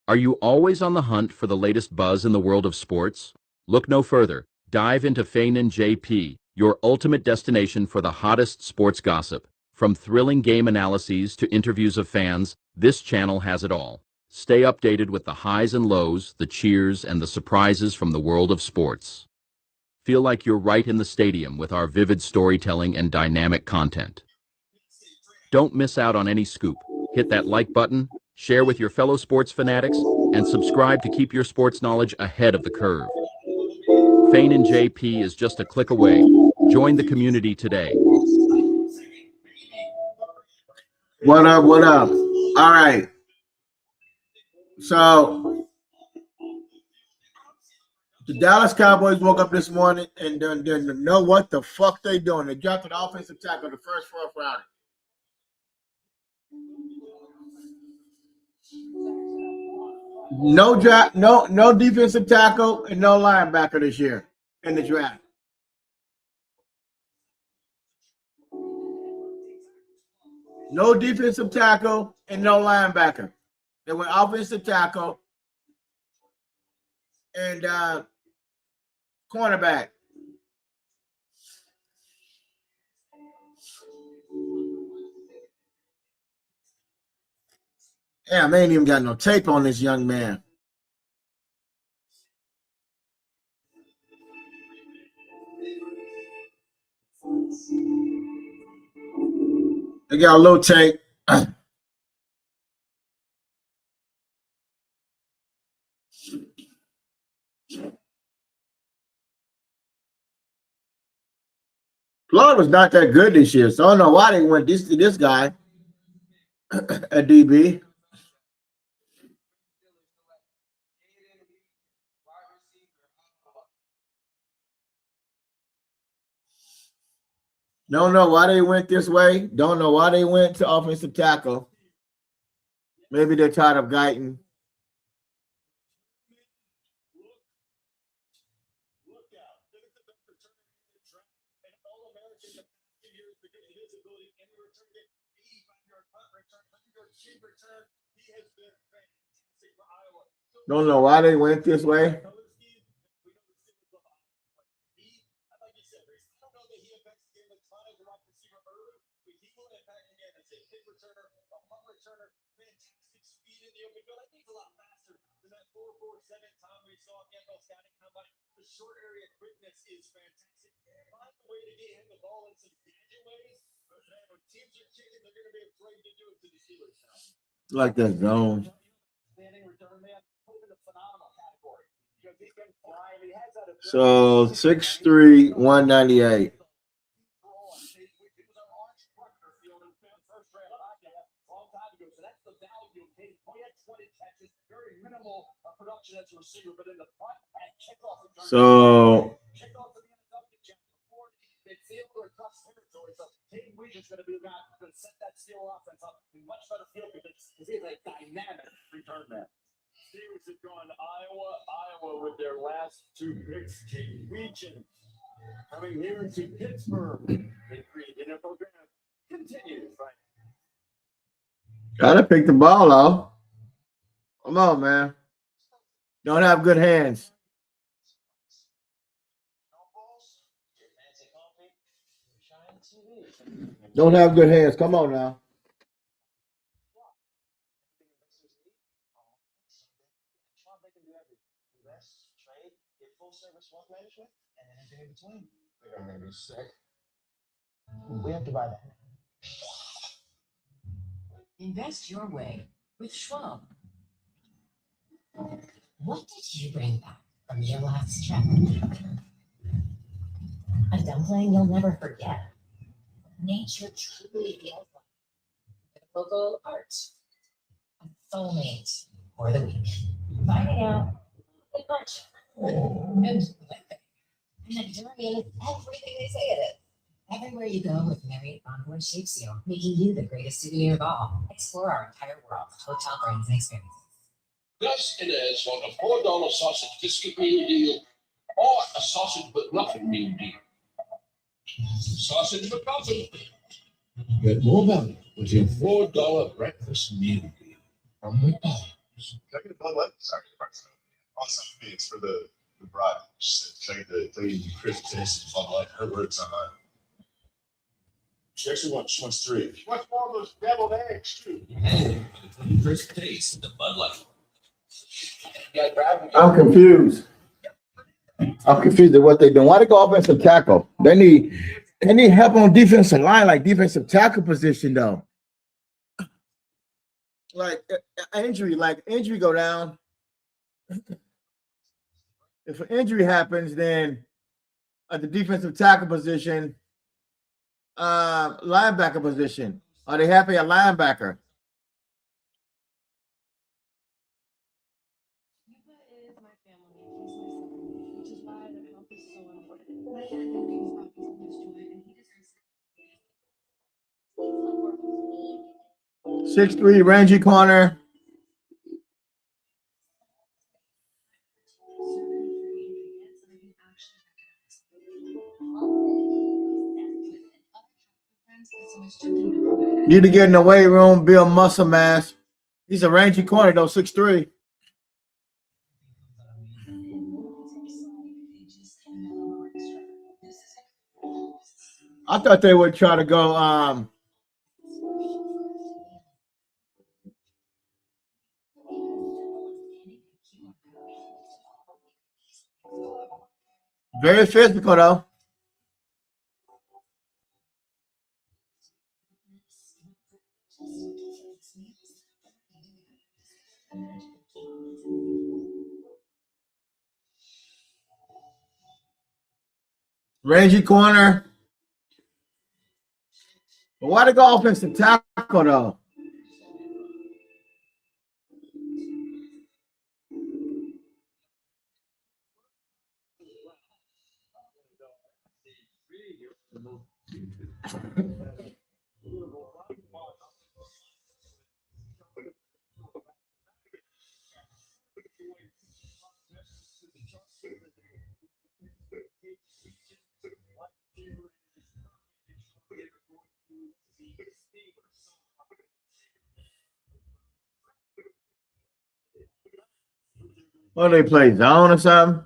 Are you always on the hunt for the latest buzz in the world of sports? Look no further. Dive into Feinen JP, your ultimate destination for the hottest sports gossip. From thrilling game analyses to interviews of fans, this channel has it all. Stay updated with the highs and lows, the cheers, and the surprises from the world of sports. Feel like you're right in the stadium with our vivid storytelling and dynamic content. Don't miss out on any scoop. Hit that like button, share with your fellow sports fanatics, and subscribe to keep your sports knowledge ahead of the curve. Fane and JP is just a click away. Join the community today. What up? What up? All right. So the Dallas Cowboys woke up this morning and didn't know what the fuck they doing. They drafted an offensive tackle the first fourth round. No draft, no defensive tackle and no linebacker this year in the draft. No defensive tackle and no linebacker. They went offensive tackle and cornerback. Damn, they ain't even got no tape on this young man. They got a little tape. Floyd was not that good this year, so I don't know why they went this guy a DB. Don't know why they went this way. Don't know why they went to offensive tackle. Maybe they're tired of Guyton. Don't know why they went this way. Short area quickness is fantastic. Find a way to get him the ball in some gadget ways. When teams are kicking, they're going to be afraid to do it to the Steelers now. Like that zone. So 6'3", 198. So Steelers have gone Iowa with their last two picks. Kate Weechen coming here to Pittsburgh. They created a program. Continues, right? gotta pick the ball off. Come on, man. Don't have good hands. Don't have good hands. Come on now. They're gonna be sick. We have to buy that. Invest your way with Schwab. What did you bring back from your last trip? A dumpling you'll never forget. Nature truly feels like local art. A soulmate for the week. Finding out a bunch. And that journey is everything they say it is. Everywhere you go with Marriott Bonvoy shapes you, making you the greatest souvenir of all. Explore our entire world of hotel brands and experiences. This it is like a $4 sausage biscuit meal deal or a sausage but nothing meal deal. Sausage but nothing. Get more value with your $4 breakfast meal deal from McDonald's. Can I get a Bud Light? Sorry, also for me, it's for the bride. Can I get the crisp taste of Bud Light? Her words on that. She wants 3. She wants more of those deviled eggs too. Hey, crisp taste, the Bud Light. I'm confused. I'm confused at what they're doing. Why they go offensive tackle? They need help on defensive line, like defensive tackle position, though. Like injury go down. If an injury happens, then at the defensive tackle position, linebacker position, are they happy at linebacker? Six three, rangy corner. Need to get in the weight room, build muscle mass. He's a rangy corner though, 6'3". I thought they would try to go very physical though. Rangy corner. But why they go offensive tackle though? What do they play, zone or something?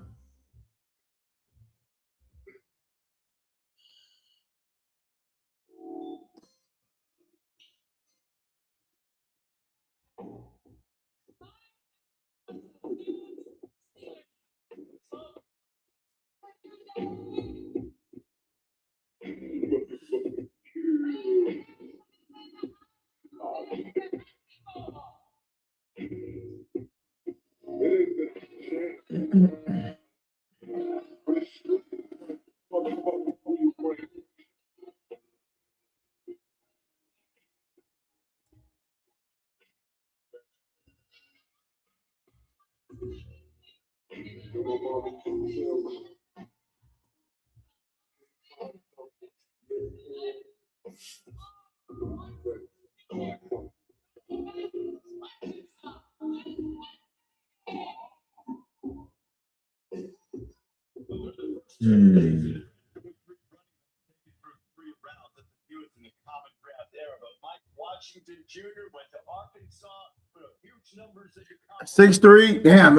Jr. went to Arkansas, put up huge numbers at your 6'3". Damn.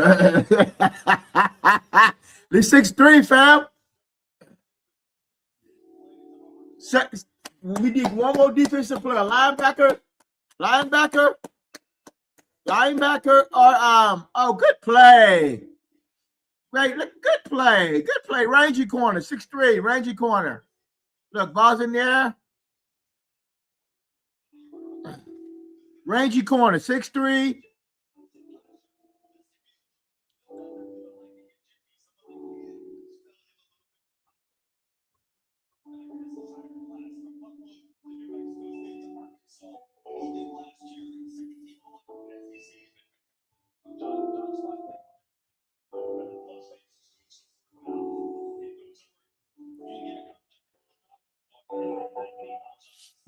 They 6'3", fam. We need one more defensive player. Linebacker, or good play. Great, good play. Good play. Rangy corner, 6'3", rangy corner. Look, ball's in there. Rangy corner, 6'3".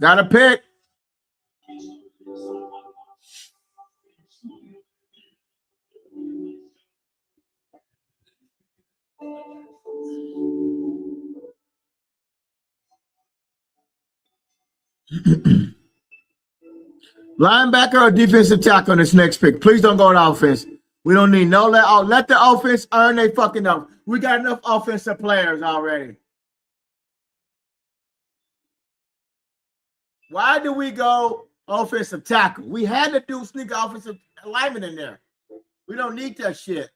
Got a pick. Linebacker or defensive tackle on this next pick. Please don't go to offense. We don't need no let the offense earn their fucking up. We got enough offensive players already. Why do we go offensive tackle? We had to do sneaker offensive alignment in there. We don't need that shit.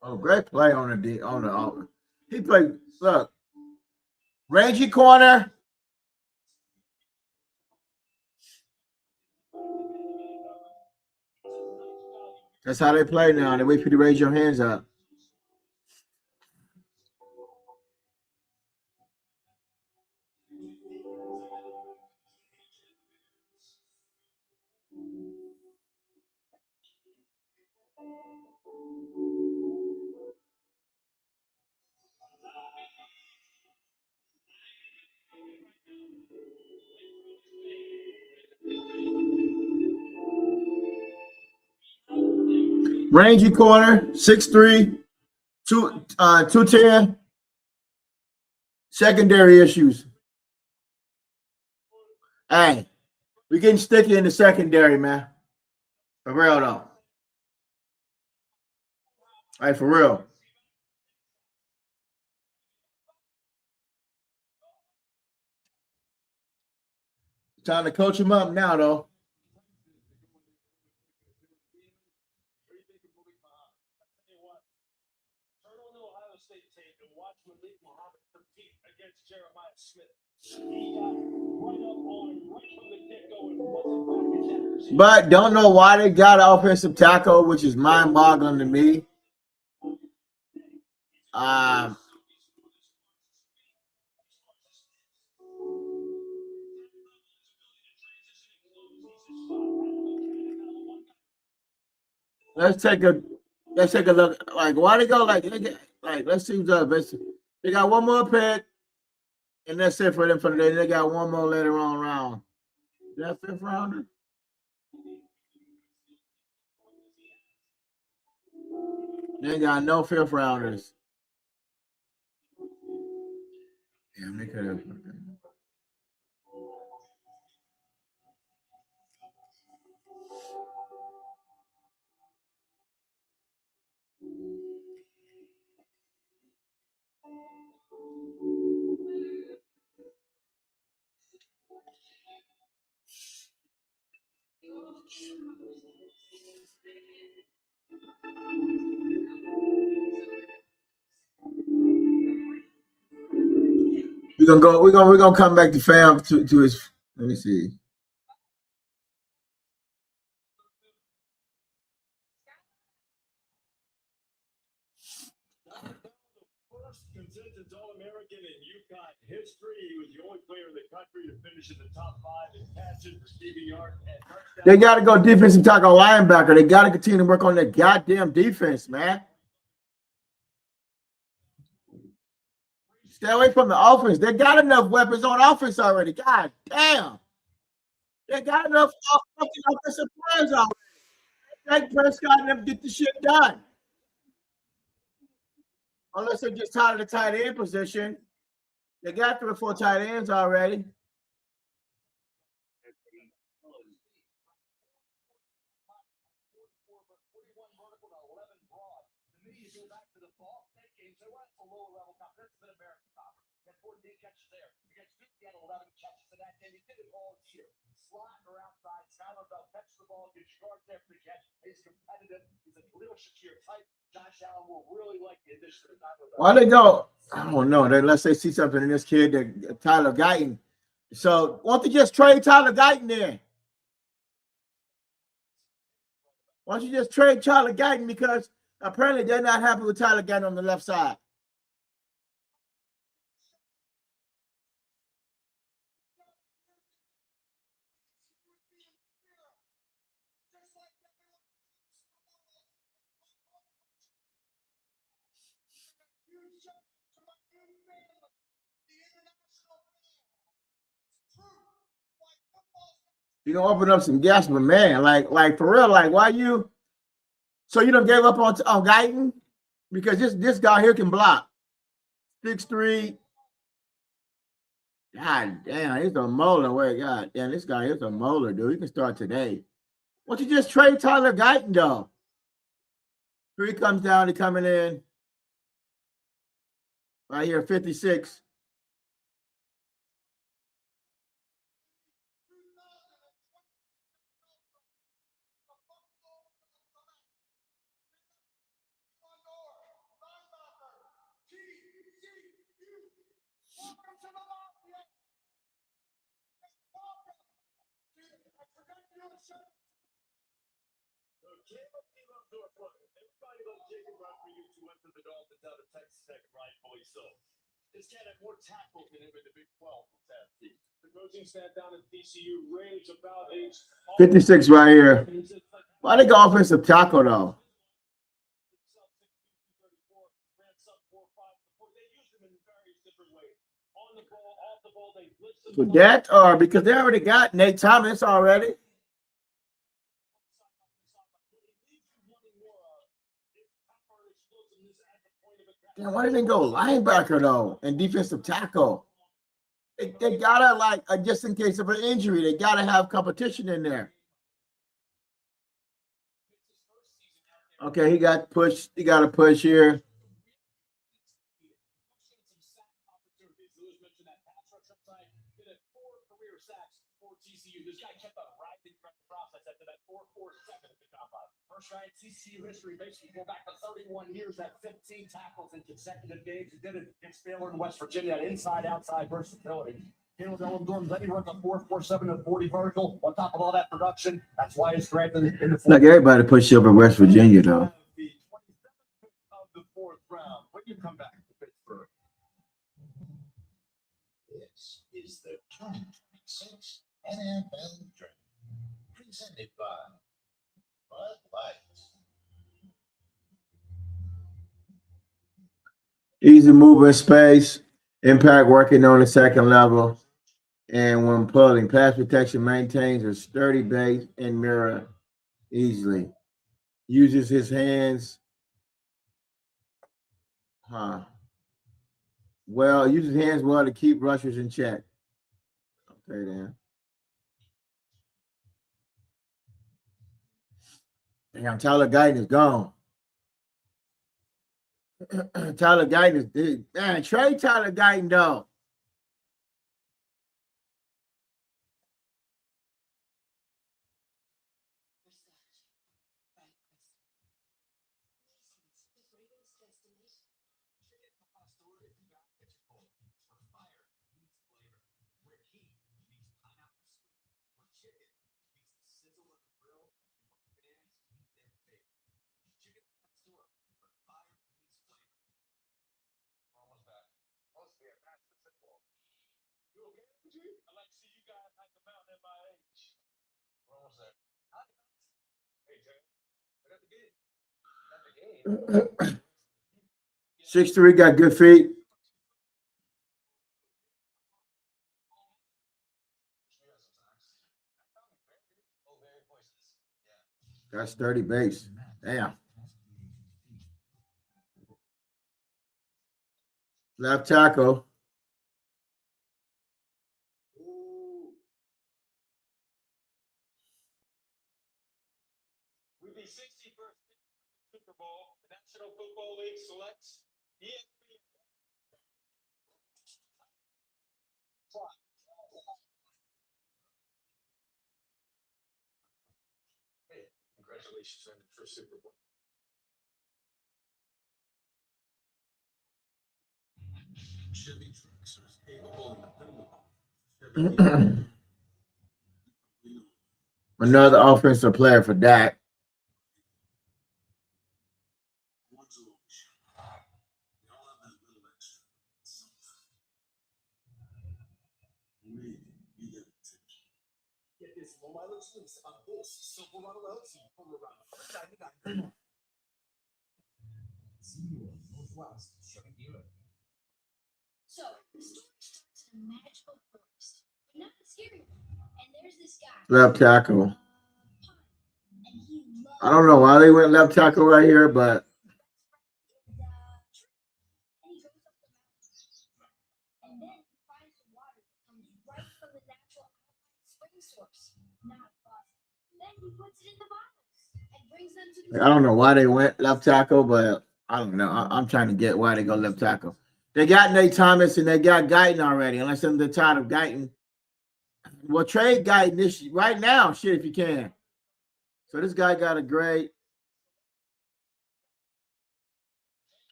Oh, great play on the he played. Look, rangy corner. That's how they play now. They wait for you to raise your hands up. Rangy corner, 6'3", 210. Secondary issues. Hey, we getting sticky in the secondary, man. For real though. Hey, for real. Time to coach him up now, though. But don't know why they got an offensive tackle, which is mind-boggling to me. Let's take a look. Like, why they go like let's see what's up. They got one more pick, and that's it for them for the day. They got one more later on round. Is that fifth rounder? They ain't got no fifth rounders. Damn, they could have. We're gonna come back to fam to his. Let me see. Consensus All-American in UConn history. He was the only player in the country to finish in the top 5 in catches, receiving yards, and touchdowns. They got to go defensive tackle linebacker. They got to continue to work on their goddamn defense, man. Stay away from the offense. They got enough weapons on offense already. God damn. They got enough offensive players already. Dak Prescott and them get the shit done. Unless they just tired of the tight end position. They got 3 or 4 tight ends already. Slot or outside, Skylar Bell catches the ball, gets yards after the catch. He's competitive. He's a little Shakir type. Josh Allen will really like the addition of Tyler Bell. Why they go? I don't know. Unless they see something in this kid, Tyler Guyton. So, why don't they just trade Tyler Guyton then? Why don't you just trade Tyler Guyton? Because apparently they're not happy with Tyler Guyton on the left side. You can open up some gas, but man, like for real, like why you? So you don't gave up on Guyton because this guy here can block 6'3". God damn, he's a molar. Wait, God damn, this guy is a molar, dude. He can start today. Why don't you just trade Tyler Guyton though? Here he comes down. He coming in right here, 56. Everybody loves Jacob Rodriguez, who went to the Dolphins out of Texas Tech, rightfully so. This cat had more tackles than him in the Big 12 from that team. The coaching staff down at TCU range about age 56 right here. Why they go offensive tackle though? For that or because they already got Nate Thomas already? Damn, why didn't they go linebacker though and defensive tackle? They gotta like just in case of an injury, they gotta have competition in there. Okay, he got pushed. He got a push here. First right TCU history, basically go back to 31 years, that 15 tackles in consecutive games. He did it against Baylor in West Virginia, that inside-outside versatility. Caleb Ellenborn, then he runs a 4.47 and 40 vertical. On top of all that production, that's why he's drafted in the Like everybody pushed over West Virginia though. The 27th pick of the 4th round. When you come back to Pittsburgh. This is the 2026 NFL Draft, presented by Bud Light. Easy moving space, impact working on the second level, and when pulling, pass protection maintains a sturdy base and mirror easily. Uses his hands. Well, uses hands well to keep rushers in check. Okay, then. Damn, Tyler Guyton is gone. Tyler Guyton is man. Trade Tyler Guyton though. I'd like to see you guys hike the mountain at my age. We're almost there. Hey, Jay. I got the game. 6'3", got good feet. Got sturdy base. Damn. Left tackle. With the 61st Super Bowl, the National Football League selects ESPN. Hey, congratulations on the first Super Bowl. Chevy trucks are capable Another offensive player for Dak. Get this low mileage lease on this Silverado LT for around $199. Northwest Chevy dealer. So, the story starts in a magical forest, but not scary one. And Left tackle. I don't know why they went left tackle right here, but I don't know why they went left tackle, but I don't know. I'm trying to get why they go left tackle. They got Nate Thomas and they got Guyton already, unless they're tired of Guyton. Well, trade Guyton this right now, shit, if you can. So this guy got a great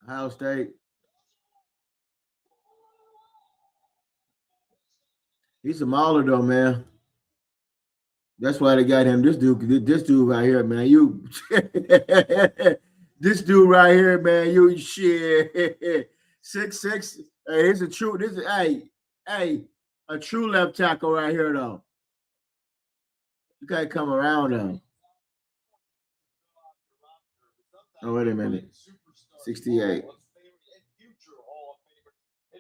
Ohio State. He's a mauler though, man. That's why they got him. This dude right here, man. You this dude right here, man. You shit. 6'6". Hey, he's a true. This is a true left tackle right here, though. You gotta come around though. Oh, wait a minute. 68. In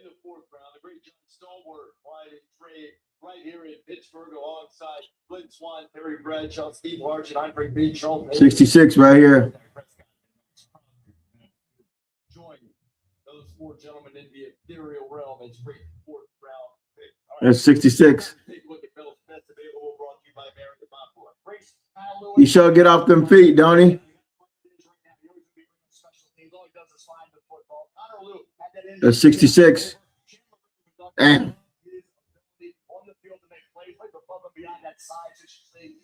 the fourth round, the great John Stallworth, wide trade right here in Pittsburgh alongside Glenn Swan, Terry Bradshaw, Steve Larch, and Andre Beach. 66 right here. Join those four gentlemen in the ethereal realm. It's great fourth round pick. That's 66. Take a look at Bell's best available, brought to you by American Popcorn. He sure get off them feet, don't he? That's 66. Damn.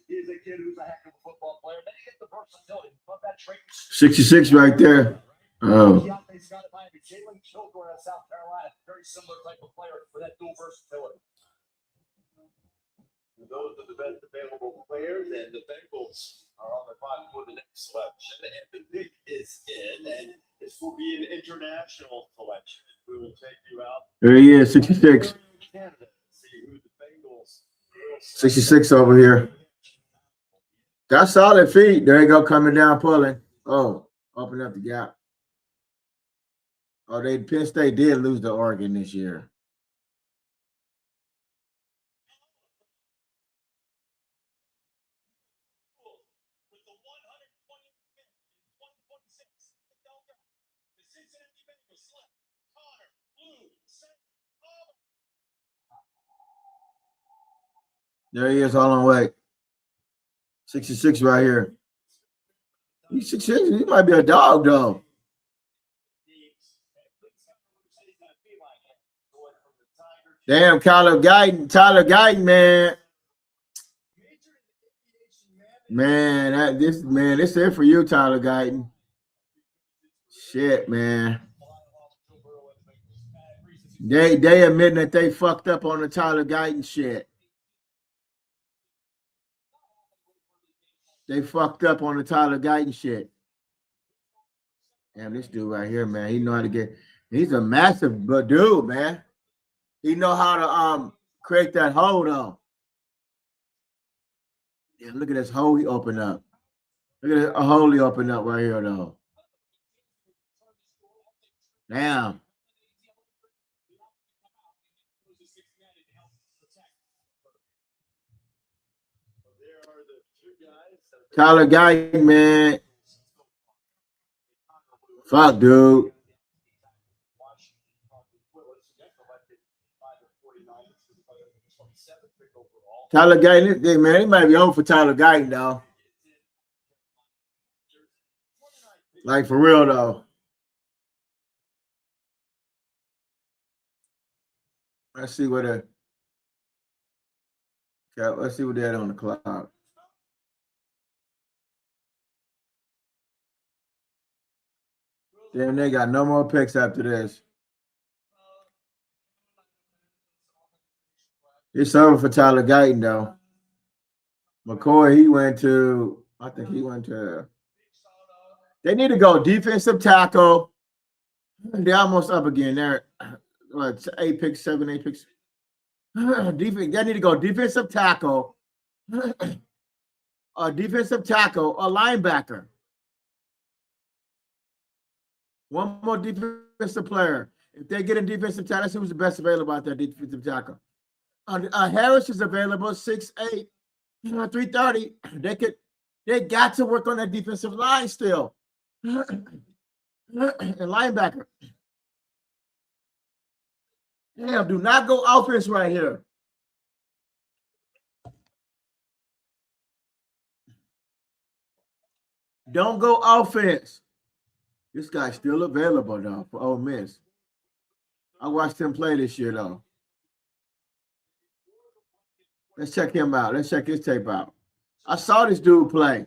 He's a kid who's a heck of a football player. Then you get the versatility. Love that trait. 66 right there. Oh. Jalen Kilgore out of South Carolina, very similar type of player for that dual versatility. Those are the best available players, and the Bengals are on the clock for the next selection. And the pick is in, and this will be an international selection. We will take you out. There he is, 66. Canada, see who the Bengals 66 over here. Got solid feet. There you go, coming down, pulling. Oh, open up the gap. Oh, Penn State did lose to Oregon this year. There he is, all on way. 66 right here. He's 66. He might be a dog, though. Damn, Tyler Guyton, man. Man, this is it for you, Tyler Guyton. Shit, man. They admitting that they fucked up on the Tyler Guyton shit. They fucked up on the Tyler Guyton shit. Damn, this dude right here, man. He know how to get. He's a massive dude, man. He know how to create that hole though. Yeah, look at this hole he opened up. Look at a hole he opened up right here though. Damn. Tyler Guyton, man. Fuck, dude. Tyler Guyton, man, he might be over for Tyler Guyton, though. Like, for real, though. Let's see what let's see what they had on the clock. Damn, they got no more picks after this. It's over for Tyler Guyton, though. McCoy, I think he went to. They need to go defensive tackle. They're almost up again. They're 8 picks, 7, 8 picks. Defense. They need to go defensive tackle, a linebacker. One more defensive player. If they get a defensive tackle, let's see who's the best available out there, defensive tackle. Harris is available, 6'8", 330. They got to work on that defensive line still. And linebacker. Damn, do not go offense right here. Don't go offense. This guy's still available, though, for Ole Miss. I watched him play this year, though. Let's check him out. Let's check his tape out. I saw this dude play.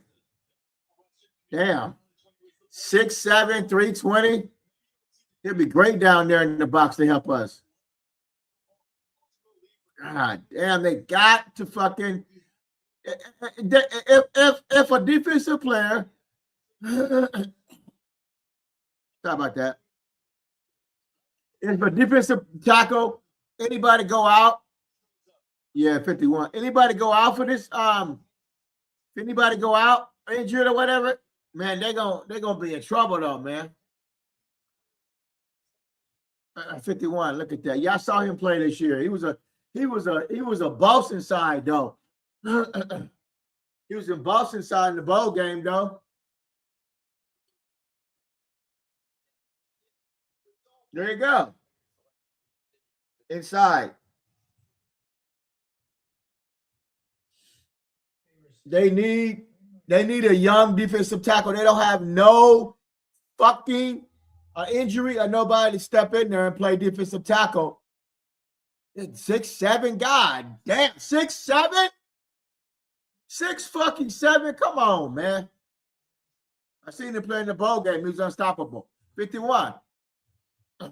Damn. 6'7", 320. He'll be great down there in the box to help us. God damn, they got to fucking if a defensive player sorry about that. If a defensive tackle, anybody go out? Yeah, 51. Anybody go out for this? If anybody go out injured or whatever, man, they're gonna be in trouble though, man. 51. Look at that. Y'all saw him play this year. He was a boss inside though. He was in Boston side in the bowl game though. There you go. Inside. They need a young defensive tackle. They don't have no fucking injury or nobody to step in there and play defensive tackle. 6'7", God damn, 6'7", 6'7". Come on, man. I seen him play in the bowl game. He was unstoppable. 51. I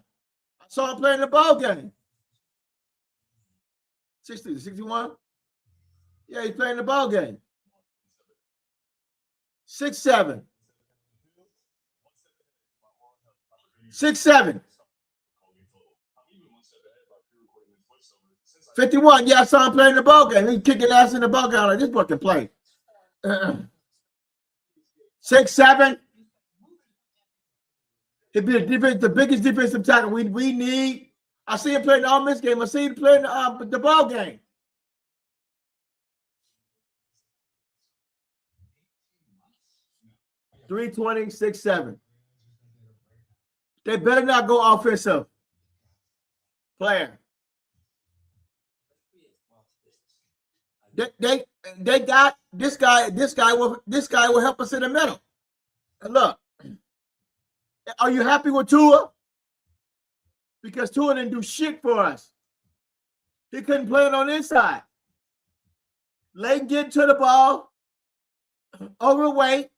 saw him play in the bowl game. 60, 61. Yeah, he played in the bowl game. 6'7". 6'7". 51. Yeah, I saw him play in the ball game. He kicking ass in the ball game. Like, this boy can play. 6'7". He'd be the biggest defensive tackle we need. I see him play in the Ole Miss game. I see him play in the ball game. .320, 6'7". They better not go offensive player. They got this guy. This guy will help us in the middle. And look, are you happy with Tua? Because Tua didn't do shit for us. He couldn't play it on the inside. Late get to the ball, overweight.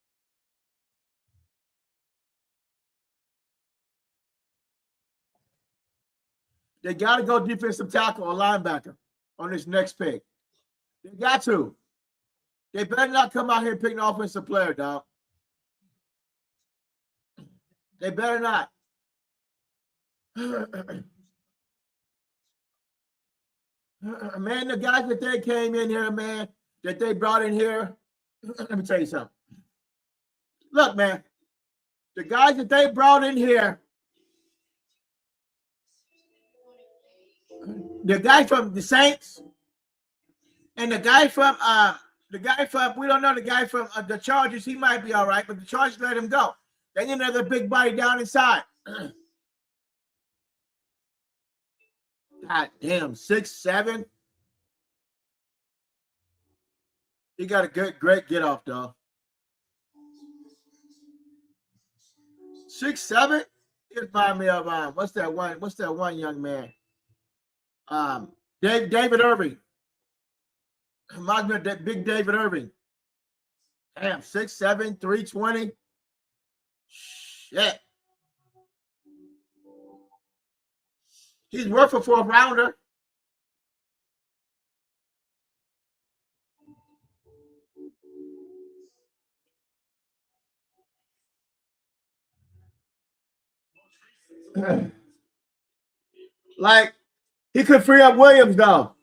They got to go defensive tackle or linebacker on this next pick. They got to. They better not come out here picking an offensive player, dog. They better not. Man, the guys that they came in here, man, that they brought in here, let me tell you something. Look, man, the guys that they brought in here, the guy from the Saints and the guy from we don't know the guy from the Chargers, he might be all right, but the Chargers let him go. They need another big body down inside. God damn, 6'7". He got a great get off, though. 6'7". He remind me of what's that one young man? David Irving. Reminds me of that big David Irving. Damn, 6'7", 320. Shit. He's worth a fourth rounder. Like, he could free up Williams, though.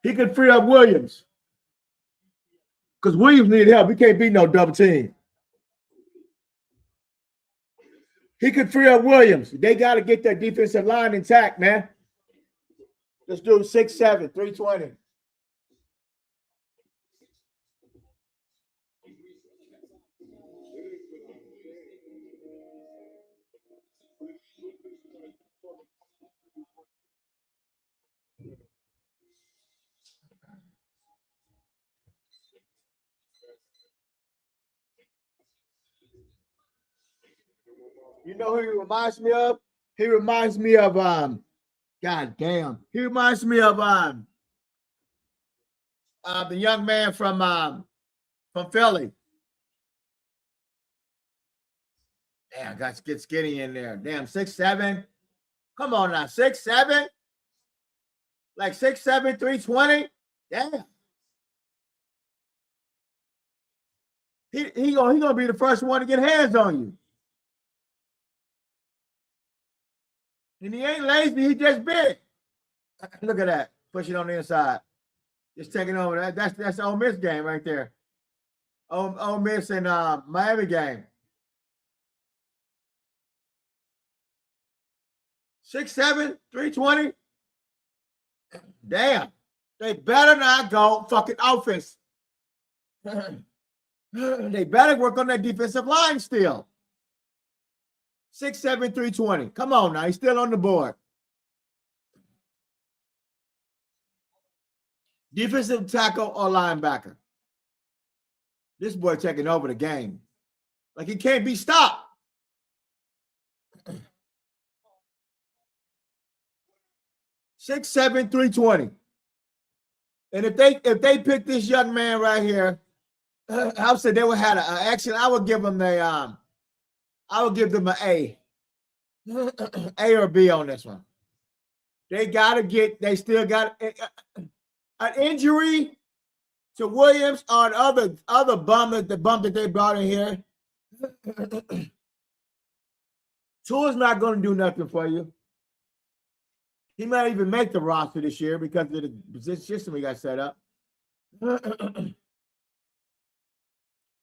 He could free up Williams. Because Williams need help. He can't beat no double team. He could free up Williams. They got to get their defensive line intact, man. Let's do 6'7", 320. You know who he reminds me of? He reminds me of God damn. He reminds me of the young man from Philly. Damn, got to get skinny in there. Damn, 6'7". Come on now, 6'7". Like 6'7", 320. Damn. He gonna be the first one to get hands on you. And he ain't lazy, he just big. Look at that. Push it on the inside. Just taking over. That's the Ole Miss game right there. Ole Miss and Miami game. 6'7", 320. Damn. They better not go fucking offense. They better work on that defensive line still. 6'7", 320. Come on now. He's still on the board. Defensive tackle or linebacker. This boy taking over the game. Like he can't be stopped. Six, 7, 320. And if they pick this young man right here, I would say they would have actually I would give them an A. A or B on this one. They still got an injury to Williams or other bum that they brought in here. Tua's not going to do nothing for you. He might even make the roster this year because of the position system we got set up.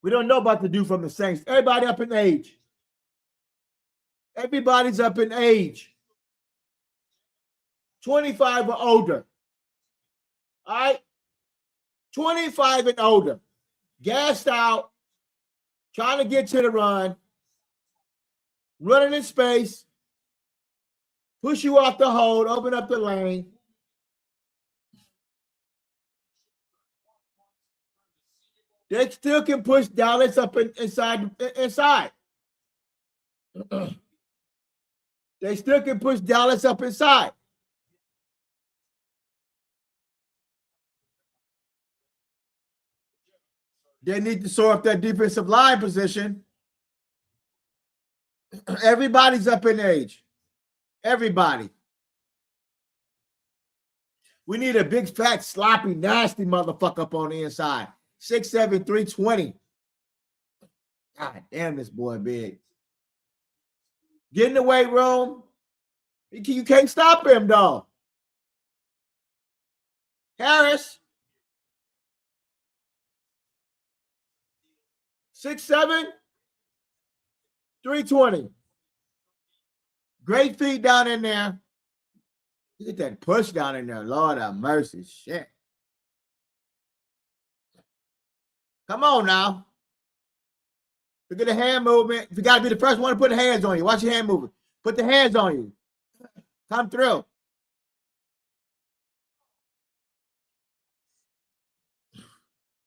We don't know about the dude from the Saints. Everybody up in age. Everybody's up in age. 25 or older. All right? 25 and older. Gassed out. Trying to get to the run. Running in space. Push you off the hold. Open up the lane. They still can push Dallas up inside. They still can push Dallas up inside. They need to sort up that defensive line position. Everybody's up in age. Everybody. We need a big, fat, sloppy, nasty motherfucker up on the inside. 6'7", 320. God damn, this boy big. Get in the weight room. You can't stop him, though. Harris. 6'7", 320. Great feet down in there. Look at that push down in there. Lord have mercy. Shit. Come on now. Look at the hand movement. You got to be the first one to put the hands on you. Watch your hand movement. Put the hands on you. Come through.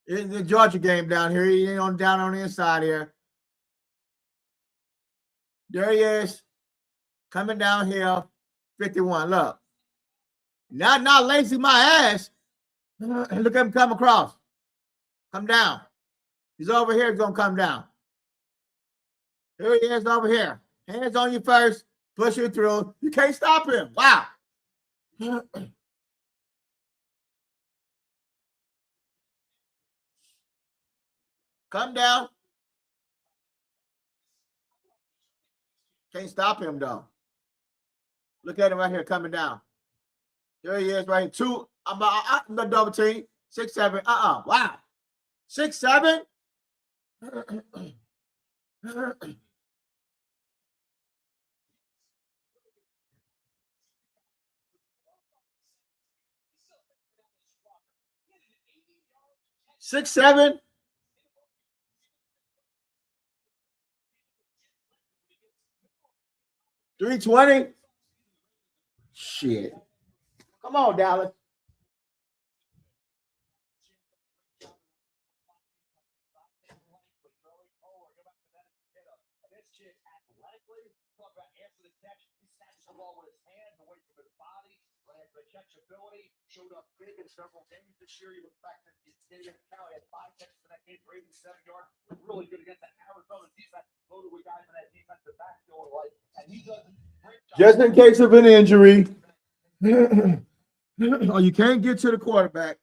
It's the Georgia game down here. He ain't down on the inside here. There he is. Coming down here. 51. Look. Not lazy my ass. Look at him come across. Come down. He's over here. He's going to come down. Here he is over here. Hands on you first. Push you through. You can't stop him. Wow. Come down. Can't stop him, though. Look at him right here coming down. There he is right here. 2. I'm the double team. 6'7". Wow. 6'7". 6'7". 320. Shit. Come on, Dallas. Catchability showed up big in several games this year. You look back at the game against Cali, had 5 catches in that game for 87 yards. Really good against that Arizona defense. Loaded with guys in that defensive backfield, right? And he does a great job. Just in case of an injury, or you can't get to the quarterback,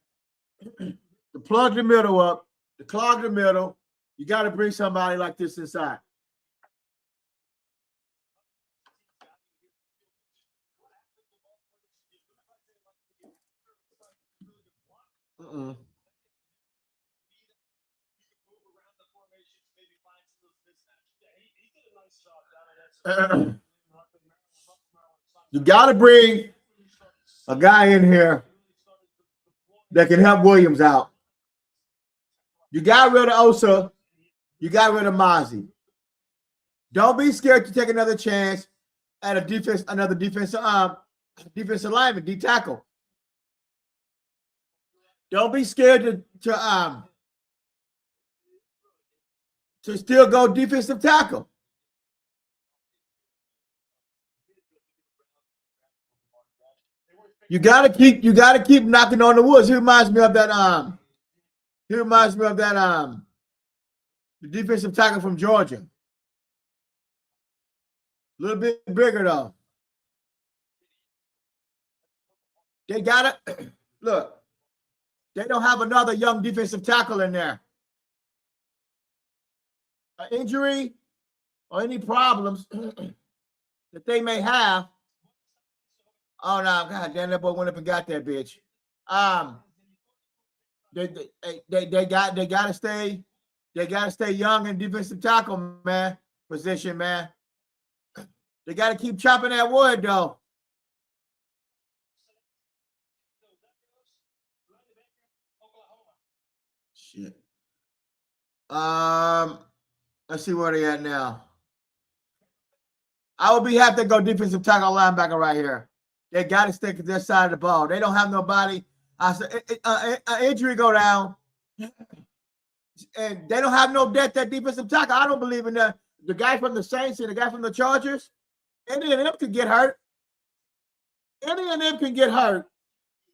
to plug the middle up, to clog the middle, you got to bring somebody like this inside. You got to bring a guy in here that can help Williams out. You got rid of Osa. You got rid of Mozzie. Don't be scared to take another chance at another defensive lineman, D tackle. Don't be scared to still go defensive tackle. You gotta keep knocking on the woods. He reminds me of that the defensive tackle from Georgia. A little bit bigger though. They gotta look. They don't have another young defensive tackle in there. An injury or any problems that they may have. Oh no, God damn, that boy went up and got that bitch. They gotta stay young in defensive tackle, man, position, man. They gotta keep chopping that wood though. Shit. Let's see where they at now. I would be happy to go defensive tackle linebacker right here. They got to stick to their side of the ball. They don't have nobody. Injury go down, and they don't have no depth at defensive tackle. I don't believe in that. The guy from the Saints and the guy from the Chargers, any of them can get hurt. Any of them can get hurt,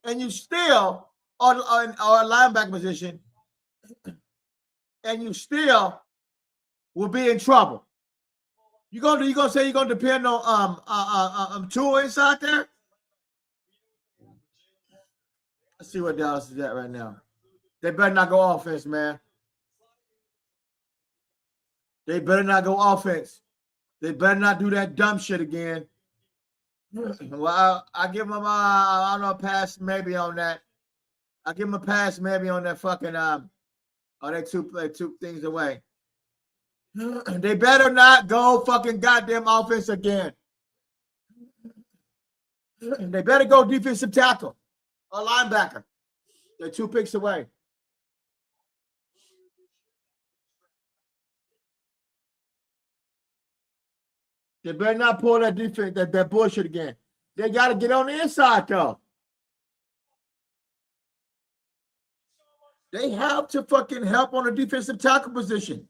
and you still on a linebacker position, and you still will be in trouble. You gonna say you're gonna depend on Tua inside there? Let's see what Dallas is at right now. They better not go offense, man. They better not go offense. They better not do that dumb shit again. Well, I give them I don't know, a pass maybe on that. I give them a pass maybe on that fucking they two things away. They better not go fucking goddamn offense again. They better go defensive tackle or linebacker. They're 2 picks away. They better not pull that defense, that bullshit again. They got to get on the inside, though. They have to fucking help on the defensive tackle position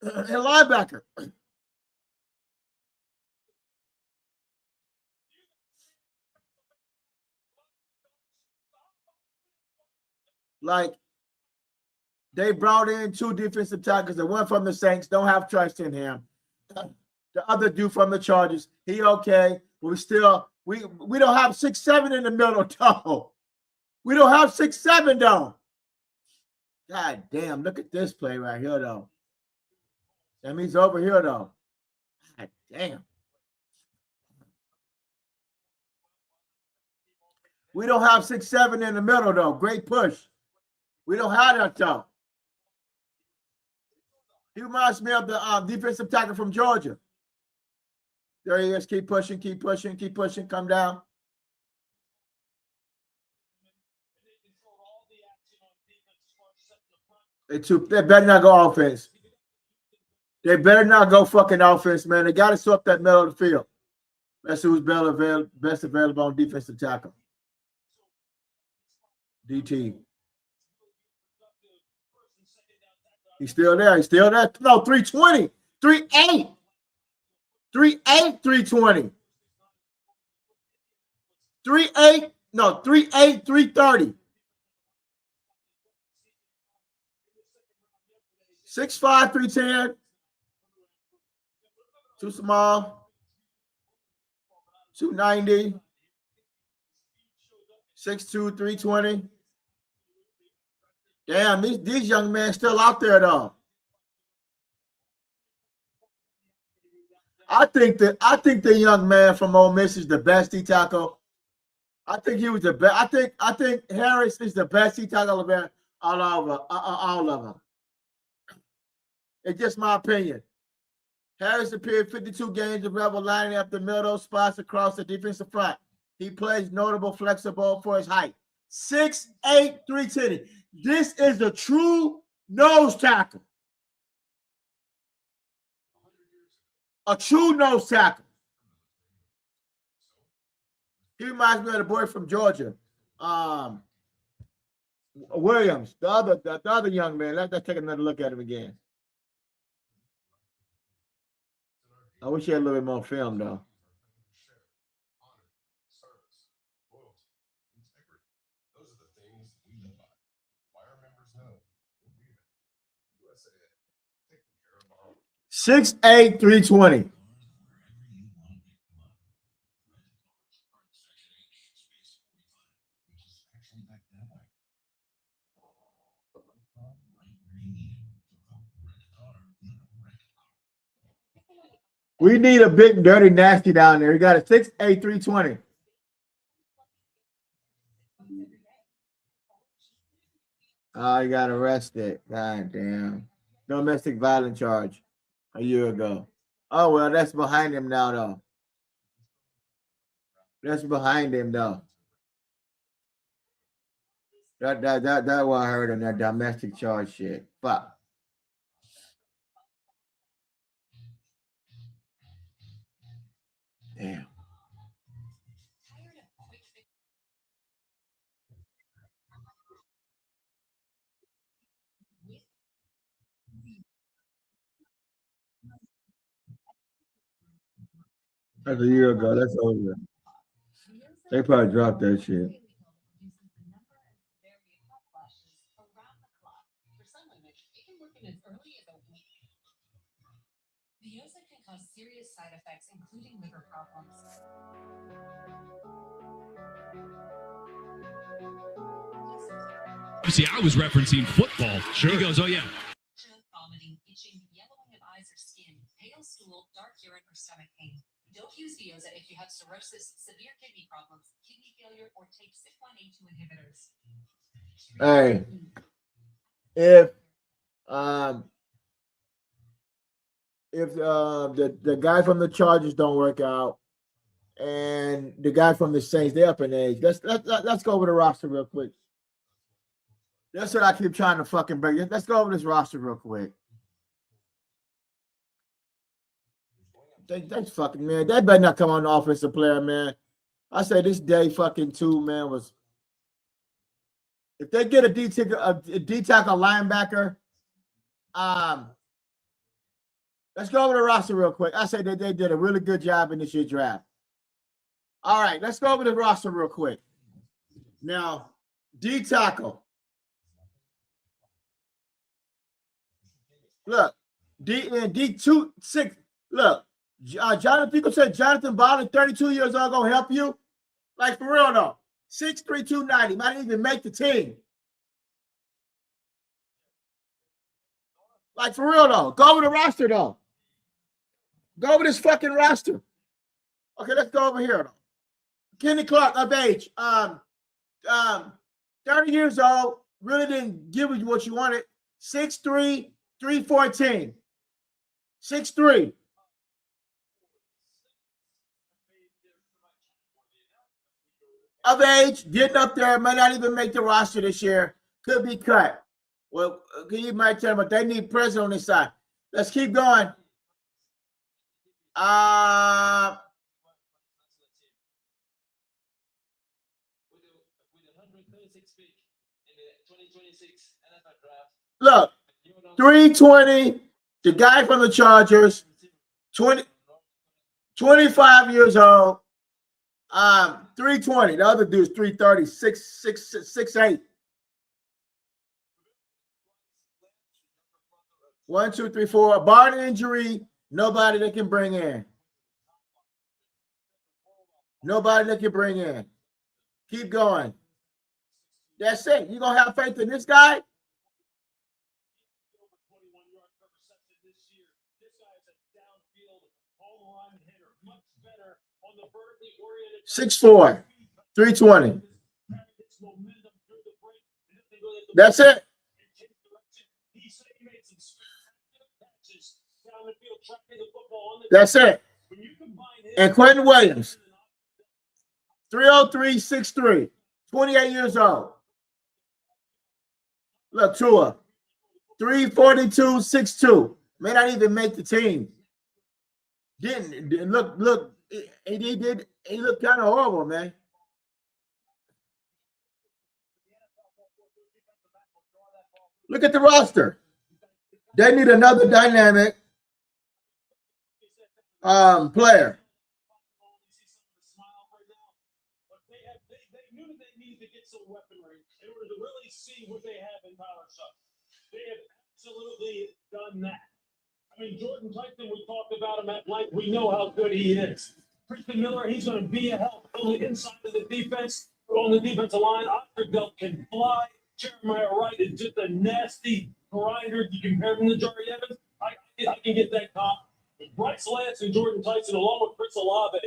and linebacker. Like, they brought in 2 defensive tackles. The one from the Saints, don't have trust in him. The other dude from the Chargers, he okay. But we don't have 6'7" in the middle, though. We don't have 6'7", though. God damn, look at this play right here, though. That means over here, though. God damn. We don't have 6'7" in the middle, though. Great push. We don't have that, though. He reminds me of the defensive tackle from Georgia. There he is. Keep pushing, keep pushing, keep pushing. Come down. They better not go offense. They better not go fucking offense, man. They got to swap that middle of the field. That's who's best available on defensive tackle. DT. He's still there. He's still there. No, 320. 3-8. 3-8, 320. 3-8. No, 3-8, 330. 6'5", 310. Too small. 290. 6'2", 320. Damn, these young men still out there though. I think the young man from Ole Miss is the best D tackle. I think he was the best. I think Harris is the best D tackle of all of them. It's just my opinion. Harris appeared 52 games of rebel lining up the middle spots across the defensive front. He plays notable, flexible for his height. 6'8", 310. This is a true nose tackle. A true nose tackle. He reminds me of the boy from Georgia, Williams, the other young man. Let's take another look at him again. I wish he had a little bit more film, though. Those are the things we live by. Why our members know. USA. Taking care of our own. 6'8", 320. We need a big, dirty, nasty down there. We got a 6'8", 320. Oh, he got arrested. God damn. Domestic violence charge a year ago. Oh, well, that's behind him now, though. That's behind him, though. That what I heard on that domestic charge shit. Fuck. Damn. That's a year ago. That's over. They probably dropped that shit. Vioza can cause serious side effects, including liver problems. See, I was referencing football. Sure. He goes, oh, yeah. Vomiting, itching, yellowing of eyes or skin, pale stool, dark urine, or stomach pain. Don't use Vioza if you have cirrhosis, severe kidney problems, kidney failure, or take CYP1A2 inhibitors. Hey, if the guy from the Chargers don't work out and the guy from the Saints, they're up in age. Let's go over the roster real quick. That's what I keep trying to fucking bring. Let's go over this roster real quick. That's fucking, man. That better not come on the offensive player, man. I say this day fucking 2, man, was. If they get a D tackle linebacker, let's go over the roster real quick. I say that they did a really good job in this year's draft. All right, let's go over the roster real quick. Now, D tackle. Look, D2-6. Look, Jonathan, people said Jonathan Ballard, 32 years old, gonna help you. Like, for real though. 6'3", 290. Might even make the team. Like, for real though. Go over the roster though. Go over this fucking roster. Okay, let's go over here though. Kenny Clark of age. 30 years old. Really didn't give you what you wanted. 6'3", 314. 6'3". Of age, getting up there, might not even make the roster this year. Could be cut. Well, you might tell them, but they need pressure on this side. Let's keep going. Look, 320. The guy from the Chargers, 25 years old. 320. The other dude's 330, 6'8". 1, 2, 3, 4. Barring injury, nobody that can bring in. Nobody that can bring in. Keep going. That's it. You gonna have faith in this guy? This year, this guy is a downfield home run hitter, much better on the vertically oriented. 6'4", 320. That's it. That's it. And Quentin Williams, 303, 6'3", 28 years old. Look, Tua, 342, 6'2". May not even make the team. Didn't look. He looked kind of horrible, man. Look at the roster. They need another dynamic player. They knew they needed to get some weaponry in order to really see what they have in Tyler Sutton. They have absolutely done that. I mean, Jordan Tyson, we talked about him at length. We know how good he is. Christian Miller, he's going to be a help on the inside of the defense, on the defensive line. Oscar Belt can fly. Jeremiah Wright is just a nasty grinder. You compare him to Jari Evans, I can get that comp. Bryce Lance and Jordan Tyson, along with Chris Olave.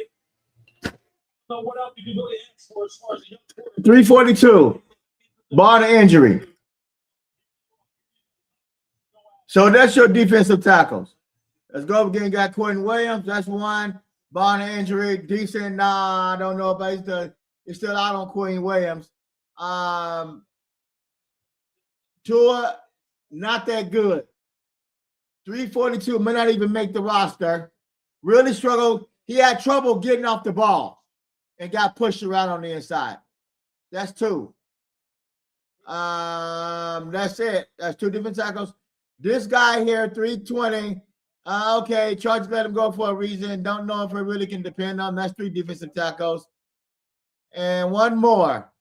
So what else you can really ask for as far as a young quarterback? 342. Bar the injury. So that's your defensive tackles. Let's go again. Got Quentin Williams. That's one. Bar the injury. Decent. Nah, I don't know about it's still out on Quentin Williams. Tua, not that good. 342 may not even make the roster. Really struggled. He had trouble getting off the ball and got pushed around on the inside. That's two. That's it. That's two different tackles. This guy here, 320. Okay, Chargers let him go for a reason. Don't know if we really can depend on him. That's three defensive tackles. And one more.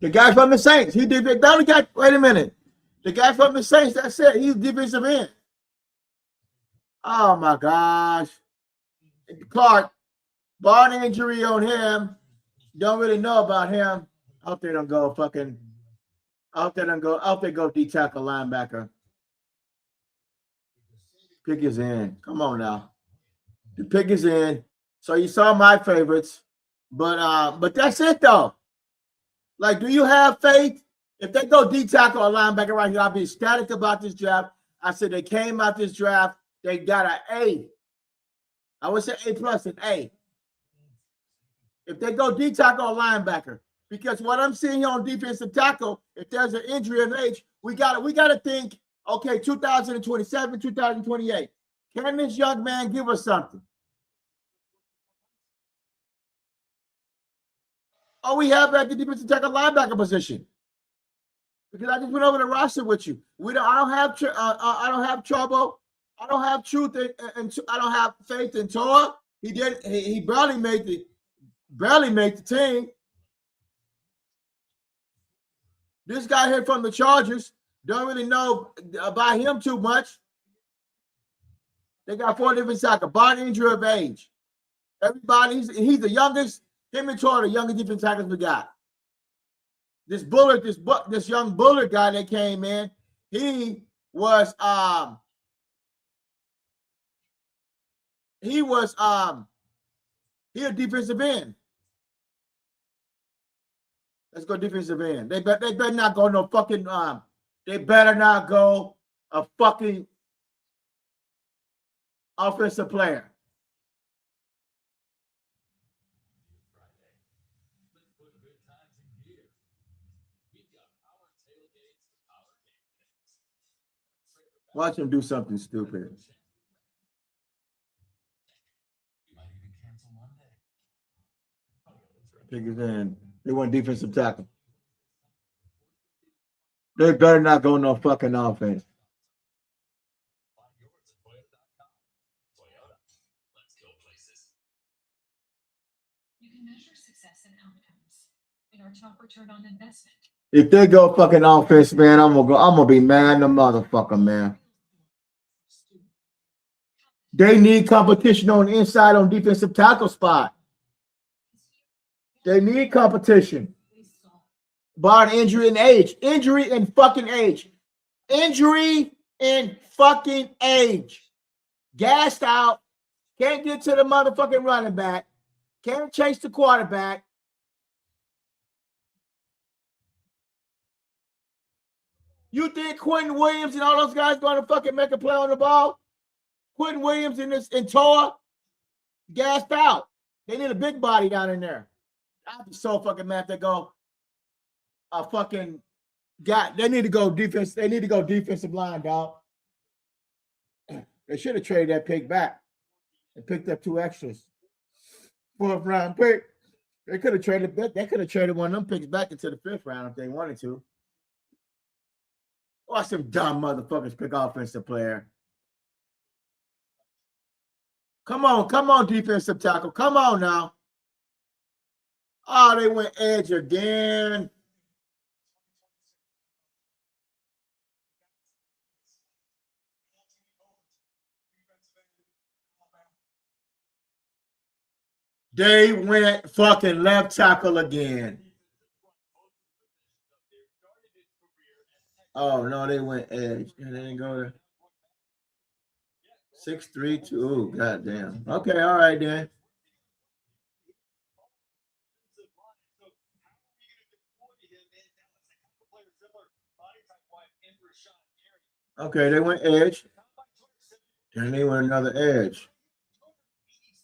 The guy from the Saints. He did the only guy. Wait a minute. The guy from the Saints. That's it. He's defensive end. Oh my gosh. Clark. Bar injury on him. Don't really know about him. I hope they don't go fucking. I hope they go D tackle linebacker. Pick is in. Come on now. The pick is in. So you saw my favorites, but that's it though. Like, do you have faith? If they go D tackle or linebacker right here, I'll be ecstatic about this draft. I said they came out this draft. They got an A. I would say A plus an A. If they go D tackle or linebacker, because what I'm seeing here on defensive tackle, if there's an injury in age, we got to think. Okay, 2027, 2028. Can this young man give us something? Oh, we have at the defensive tackle linebacker position. Because I just went over the roster with you. I don't have trouble. I don't have truth, and I don't have faith in Tua. He barely made the team. This guy here from the Chargers, don't really know about him too much. They got 4 different tackles. Body injury of age. Everybody, he's the youngest. Him and Tua are the youngest defensive tackles we got. This young Bullard guy that came in, he was a defensive end. Let's go defensive end. They better not go no fucking they better not go a fucking offensive player. Watch him do something stupid. Pick his hand. They want defensive tackle. They better not go no fucking offense. You can measure success and outcomes in our top return on investment. If they go fucking offense, man, I'm gonna be mad the motherfucker, man. They need competition on the inside on defensive tackle spot. They need competition. Bar injury and age. Injury and fucking age. Injury and fucking age. Gassed out. Can't get to the motherfucking running back. Can't chase the quarterback. You think Quentin Williams and all those guys going to fucking make a play on the ball? Quentin Williams and Toa gassed out. They need a big body down in there. I'd be so fucking mad if they go fucking got. They need to go defense. They need to go defensive line, dog. They should have traded that pick back and picked up 2 extras. 4th round pick. They could have traded. They could have traded one of them picks back into the 5th round if they wanted to. Watch some dumb motherfuckers pick offensive player. Come on, defensive tackle. Come on now. Oh, they went edge again. They went fucking left tackle again. Oh, no, they went edge. They didn't go to 6'3", 2. Oh, goddamn. Okay, all right, then. Okay, they went edge. Then they went another edge.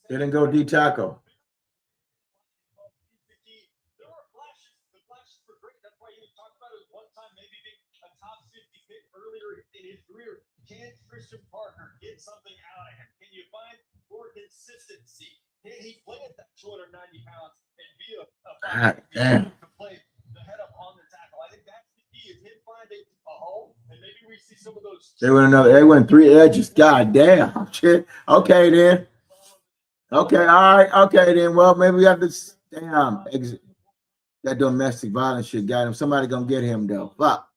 They didn't go D tackle. Can Christian Parker get something out of him? Can you find more consistency? Can he play at that 290 pounds and be to play the head up on the tackle? I think that's the key, is him finding a hole, and maybe we see some of those. They went 3 edges. God damn. Shit. Okay, then. Okay, all right. Okay, then. Well, maybe we have this damn exit. That domestic violence shit got him. Somebody gonna get him though. Fuck.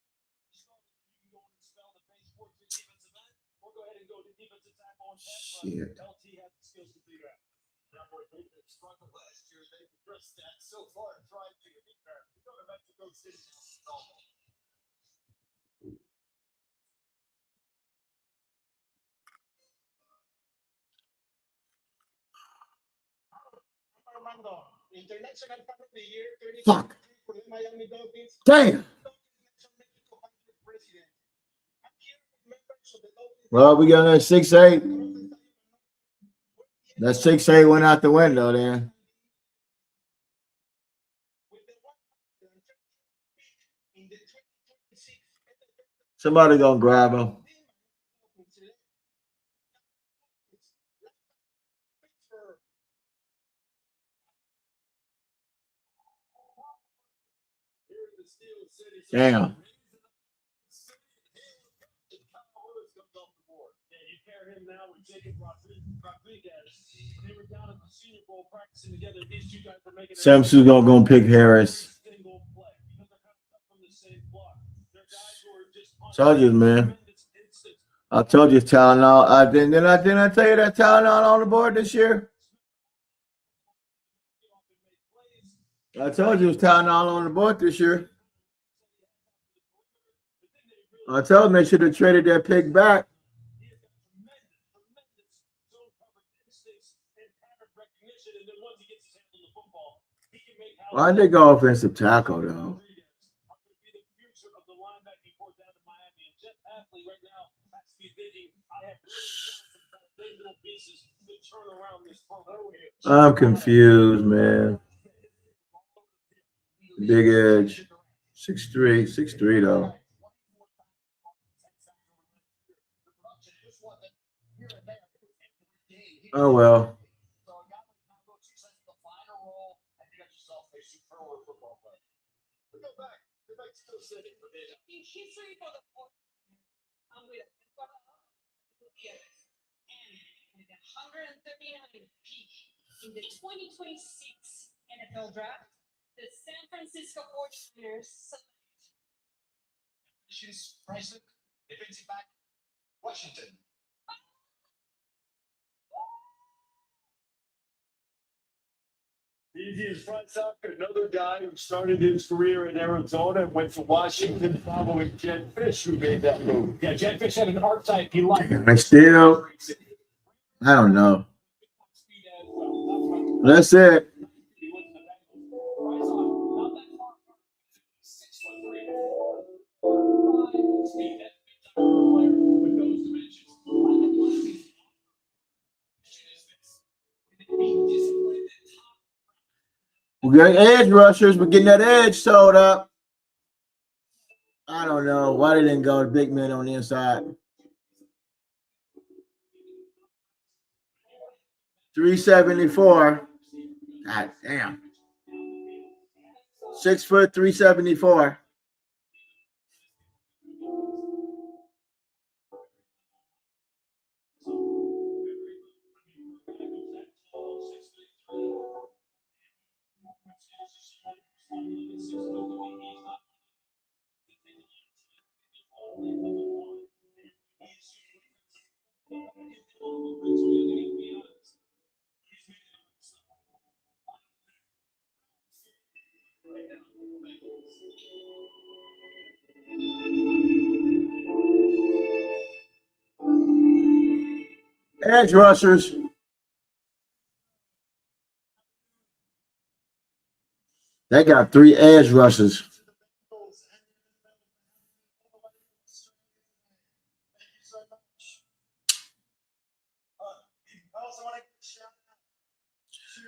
Shit. Fuck. Damn. Well, we got that 6'8". That 6'8" went out the window then. Somebody gonna grab him. Damn. Samson's gonna pick Harris. Told you, man. I told you Tylenol. Didn't I tell you that Tylenol on the board this year? I told you it was Tylenol on the board this year. I told them they should have traded that pick back. Why'd they go offensive tackle, though? I'm confused, man. Big edge. 6'3", 6'3", though. Oh well. So a guy like Combo, she says the final role, and you got yourself a superlative football player. We go back to Steel City for the In history for the fourth time, with years and with 139 peak in the 2026 NFL draft, the San Francisco 49ers select She's Bryson, defensive back, Washington. Easy as front sock, another guy who started his career in Arizona and went to Washington following Jed Fish, who made that move. Yeah, Jed Fish had an archetype he liked. I still, I don't know. That's it. We're getting edge rushers. We're getting that edge sold up. I don't know why they didn't go to big men on the inside. 374. God damn. 6 foot 374. Edge rushers. They got 3 edge rushers.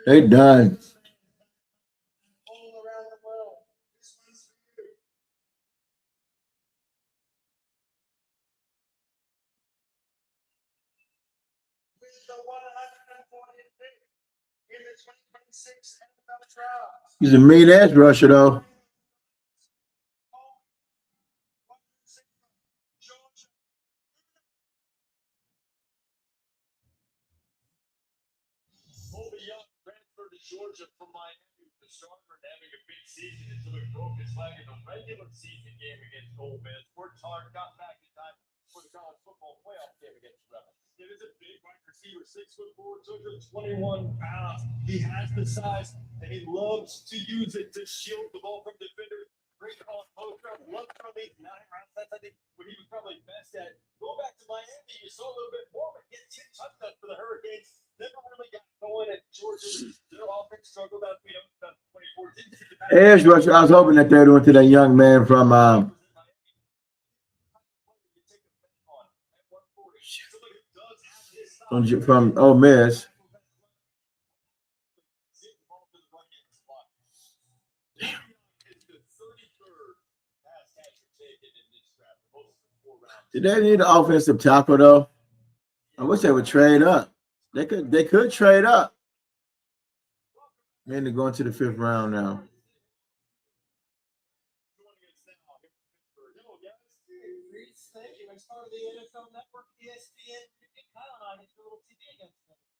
They done. He's a mean edge rusher, though. Transferred to Georgia from Miami to Starford, having a big season until he broke his leg in the regular season game against Ole Miss. Worked hard, got back in time for the college football playoff game against Rebels. It is a big wide receiver, 6'4", 221 pounds. He has the size, and he loves to use it to shield the ball from defenders. Great on post route, love from 8, 9 rounds. That's, I think, what he was probably best at. Going back to Miami, you saw a little bit more, but get 10 touchdowns for the Hurricanes. Never really got going at Georgia. Their offense struggled out, about 2014. Edge rusher. I was hoping that they went to that young man from Ole Miss. Did they need an offensive tackle though? I wish they would trade up. They could trade up. Man, they're going to the 5th round now.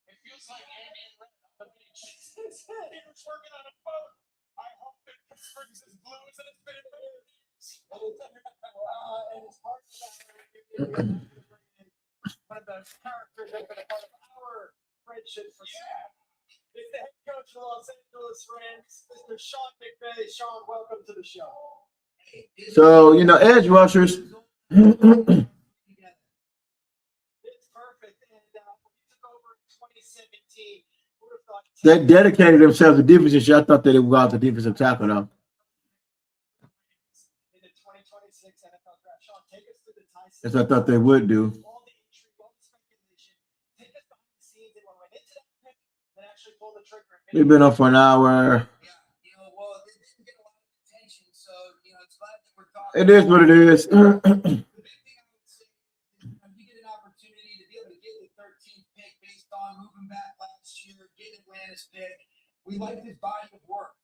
It feels like Peter's working on a boat. I hope that Pittsburgh is as blue as it's been in years. And as part of that, one of the characters that have been a part of our friendship for it's the head coach of the Los Angeles Rams, Mr. Sean McVay. Sean, welcome to the show. So, edge rushers. It's perfect. And when you took over in 2017, who would have thought They dedicated themselves to defensive. I thought they would go out to defensive tackle though. in the 2026 NFL draft? Sean, take us through the Tyson. That's what I thought they would do. All the intrigue, all the speculation. Take us behind the scenes and what went into that pick and actually pull the trigger. We've been on for an hour. Yeah, well, it didn't get a lot of attention, so it's glad that we're talking. It is what it is. The big thing I would say is, you get an opportunity opportunity to be able to get the 13th pick based on moving back last year, getting Atlanta's pick. We liked his body of work.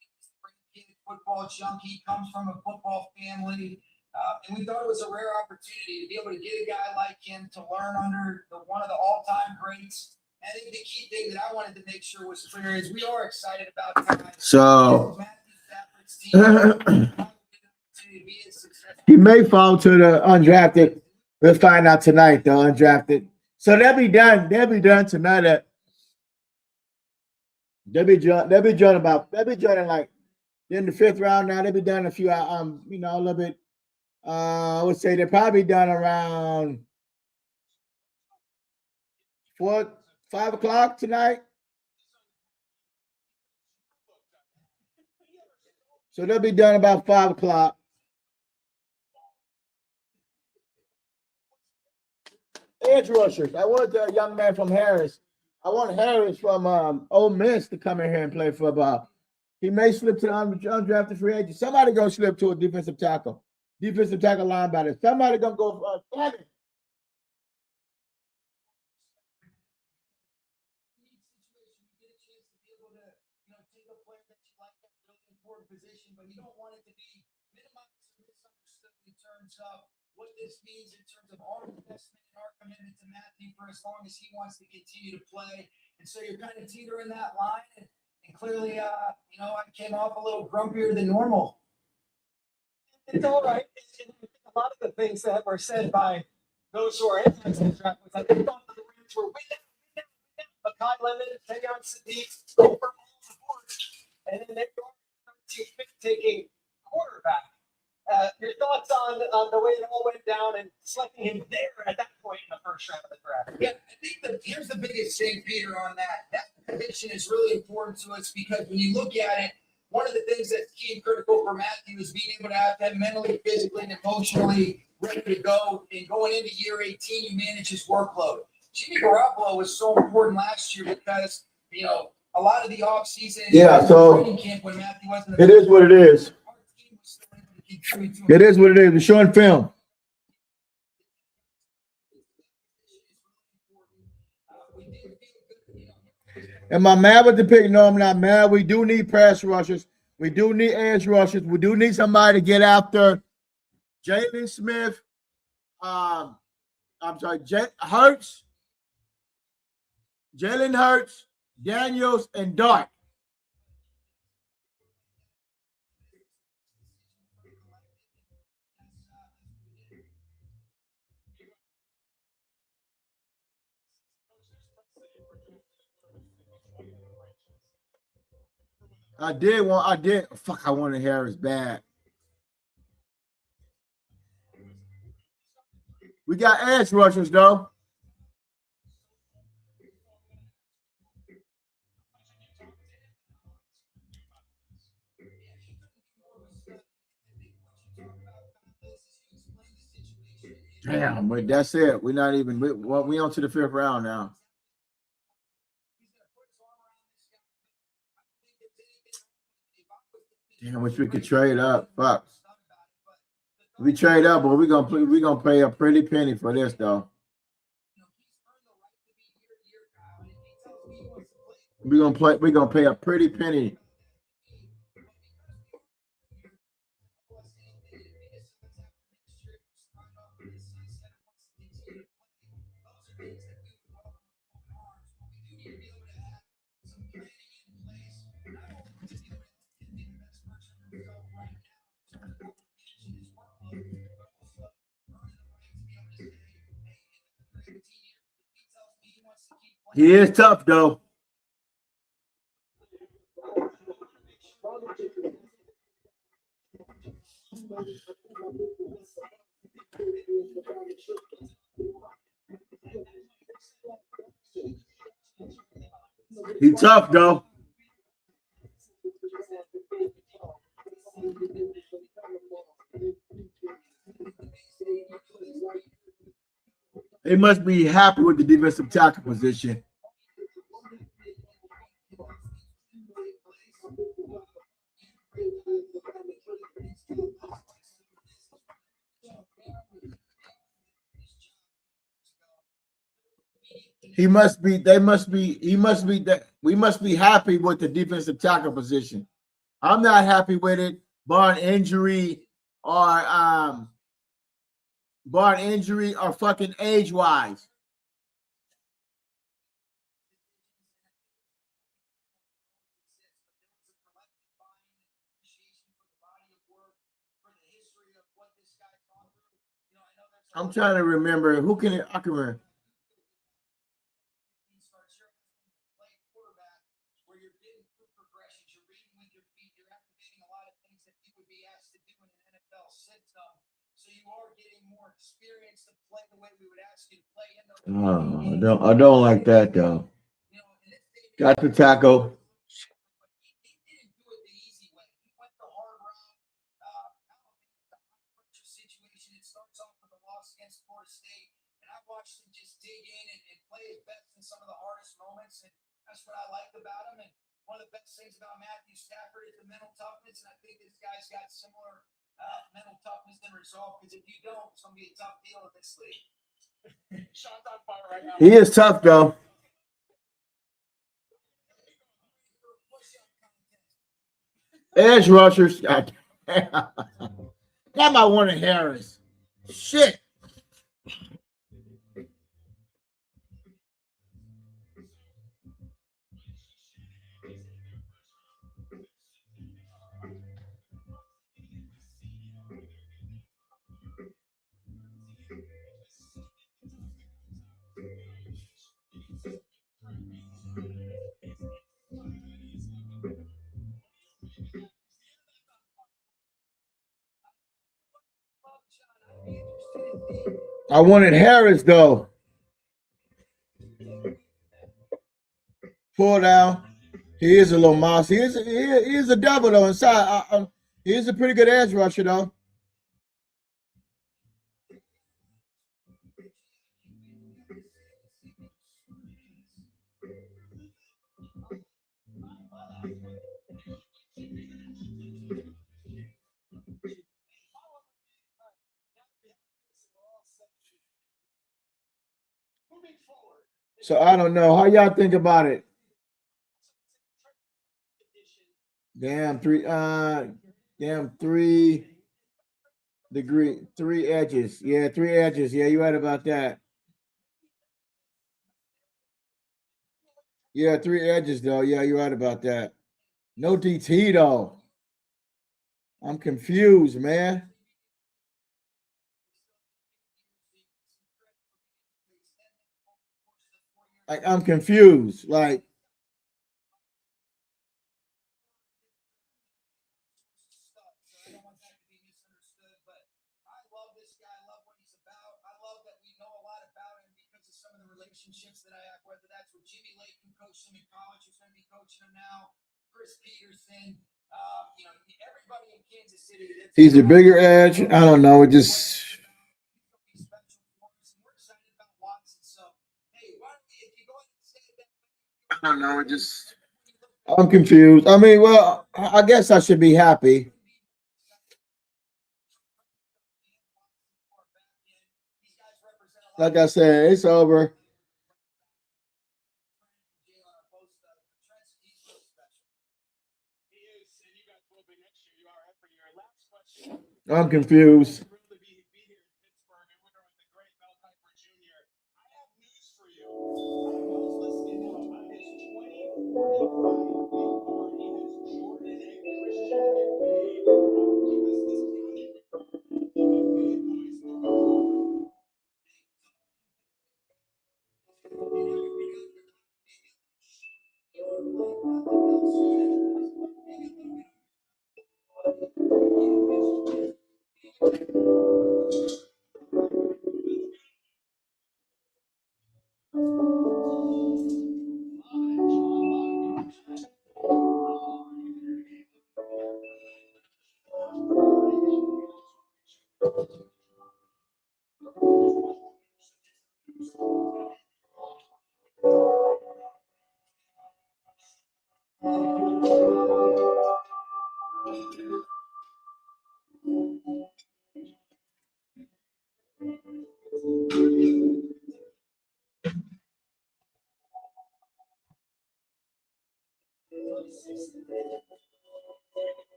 He's a great kid, football junkie, comes from a football family. And we thought it was a rare opportunity to be able to get a guy like him to learn under one of the all-time greats. I think the key thing that I wanted to make sure was clear is we are excited about Ty. So he may fall to the undrafted. We'll find out tonight, the undrafted. So they'll be done. They'll be done tonight. They'll be joining like in the 5th round now. They'll be done a few a little bit. I would say they're probably done around 5 o'clock tonight. So they'll be done about 5 o'clock. Edge rushers. I want a young man from Harris. I want Harris from Ole Miss to come in here and play football. He may slip to the undrafted free agent. Somebody gonna slip to a defensive tackle linebacker. Somebody gonna go. Damn it. Position, but you don't want it to be minimized or misunderstood in terms of what this means in terms of our investment and our commitment to Matthew for as long as he wants to continue to play. And so you're kind of teetering that line, and clearly, I came off a little grumpier than normal. It's all right. A lot of the things that were said by those who are anti the draft was, I think, thought the Rams were way down. Makai Lemon, Tayon Sadiq, over all the board, and then they go taking quarterback. Your thoughts on the way it all went down and selecting him there at that point in the first round of the draft? Yeah, I think here's the biggest thing, Peter, on that. That position is really important to us because when you look at it, one of the things that's key and critical for Matthew is being able to have that mentally, physically, and emotionally ready to go. And going into year 18, you manage his workload. Jimmy Garoppolo was so important last year because, a lot of the offseason, training camp when Matthew wasn't. It is what it is. It is what it is. We're showing film. Am I mad with the pick? No, I'm not mad. We do need pass rushers. We do need edge rushers. We do need somebody to get after Jalen Smith. Hurts, Jalen Hurts, Daniels, and Dart. I wanted Harris bad. We got edge rushers though. Damn, but that's it. We're not even. We on to the 5th round now. Damn, wish we could trade up. Fuck. We trade up, but we're gonna pay a pretty penny for this though. We're gonna pay a pretty penny. He is tough though. He tough though. They must be happy with the defensive tackle position. He must be. They must be. He must be. That we must be happy with the defensive tackle position. I'm not happy with it, barring injury or fucking age wise. I'm trying to remember who can I can remember. Oh, I don't like that though. Got the tackle. He is tough though. Edge rushers. God damn. That might want Harris. Shit. I wanted Harris though. Pull down. He is a little mouse. He is a double though inside. He is a pretty good edge rusher though. So I don't know. How y'all think about it? Damn, damn 3 degree, 3 edges. Yeah, 3 edges. Yeah, you're right about that. Yeah, 3 edges though. Yeah, you're right about that. No DT though. I'm confused, man. I'm confused. Like, he's a bigger edge. I don't know. It just I don't know. It just I'm confused. I mean, well, I guess I should be happy. Like I said, it's over. I'm confused.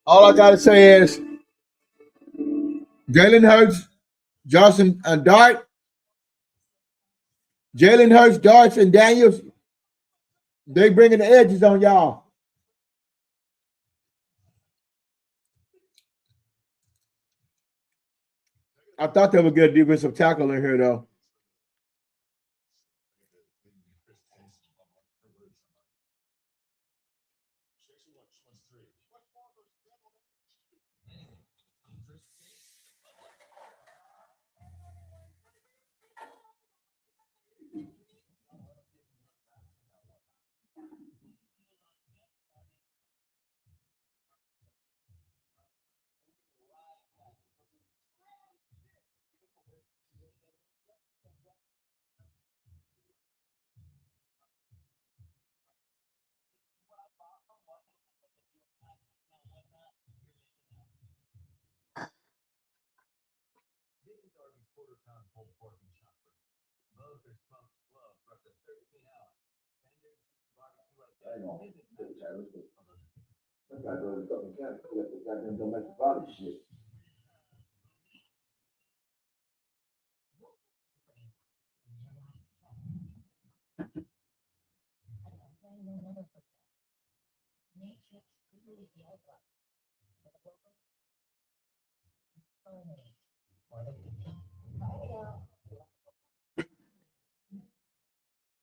All I gotta say is Jalen Hurts, Johnson, Dart, Jalen Hurts, Darts, and Daniels. They bringing the edges on y'all. I thought they would get a defensive tackle in here though.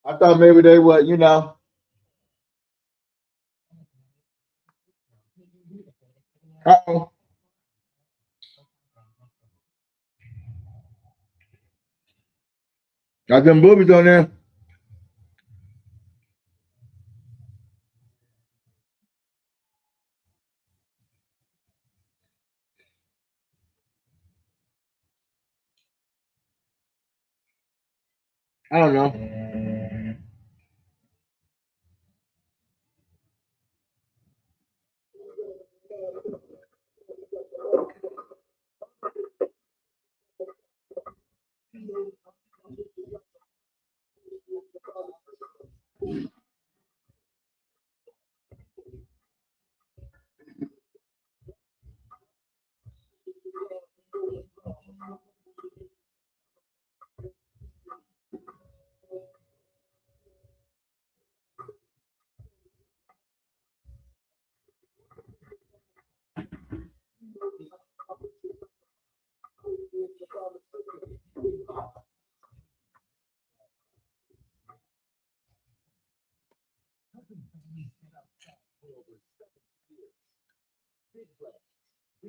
I thought maybe they would, you know. Uh-oh. Got them boobies on there. I don't know.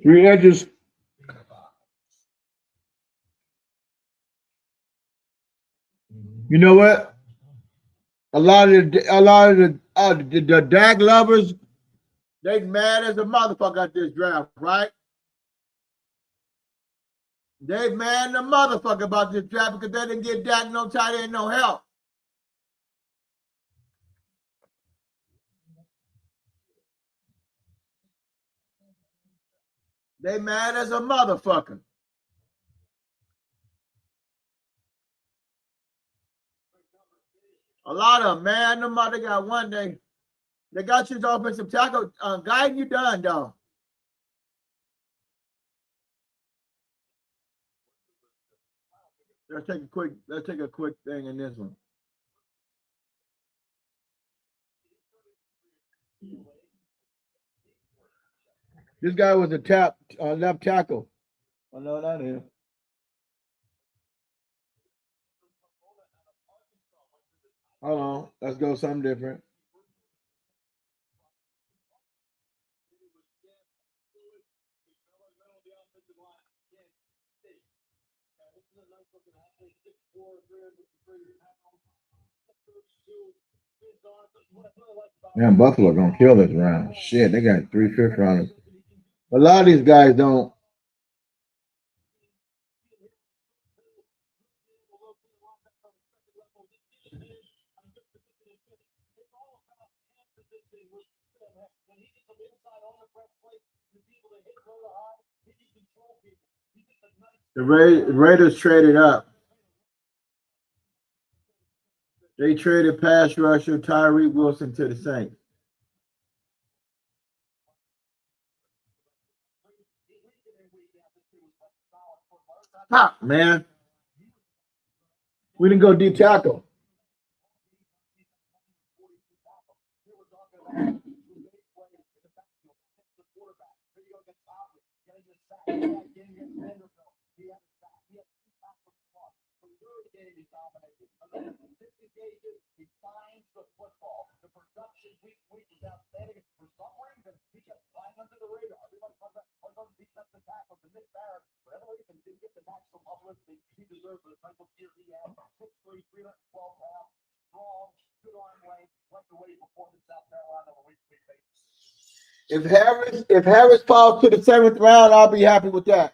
Three edges. You know what? A lot of the Dak lovers, they mad as a motherfucker at this draft, right? They mad as a motherfucker about this draft because they didn't get Dak no tight end, no help. They mad as a motherfucker. A lot of them, man. No matter got one day. They got you offensive tackle. Guy, you done, though. Let's take a quick thing in this one. This guy was a left tackle. Oh no, not him. Hold on, let's go something different. Man, Buffalo gonna kill this round. Shit, they got 3 fifth rounders. A lot of these guys don't. The Raiders traded up. They traded pass rusher Tyree Wilson to the Saints. Pop, man. We didn't go deep tackle. If Harris falls to the 7th round, I'll be happy with that.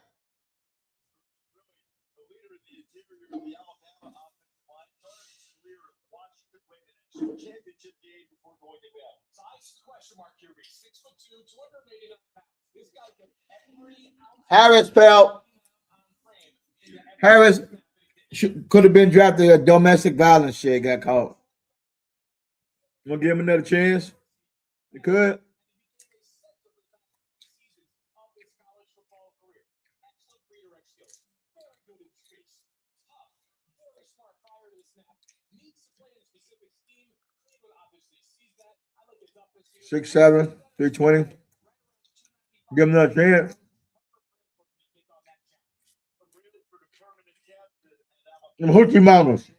Championship game before going to bed. Size question mark here. 6'2", 289 pounds. This guy can every Harris fell. Harris could have been drafted a domestic violence shit. Got caught. Want to give him another chance? You could. Six, 7, 320. Give him another chance. Them hoochie mamas.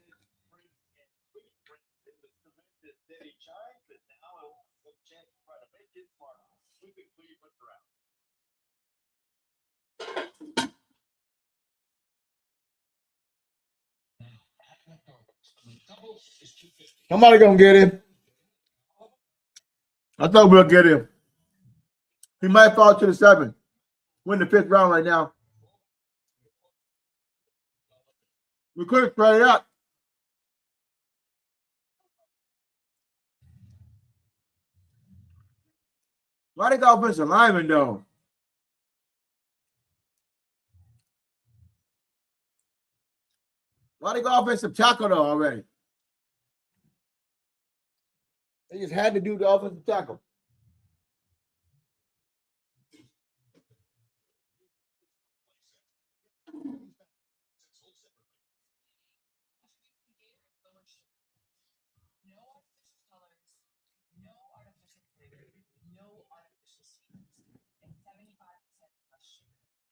Somebody gonna get him. I thought we'll get him. He might fall to the 7th. Win the 5th round right now. We could have spread it up. Why they got offensive lineman though? Why they go offensive tackle though already? They just had to do the offensive tackle.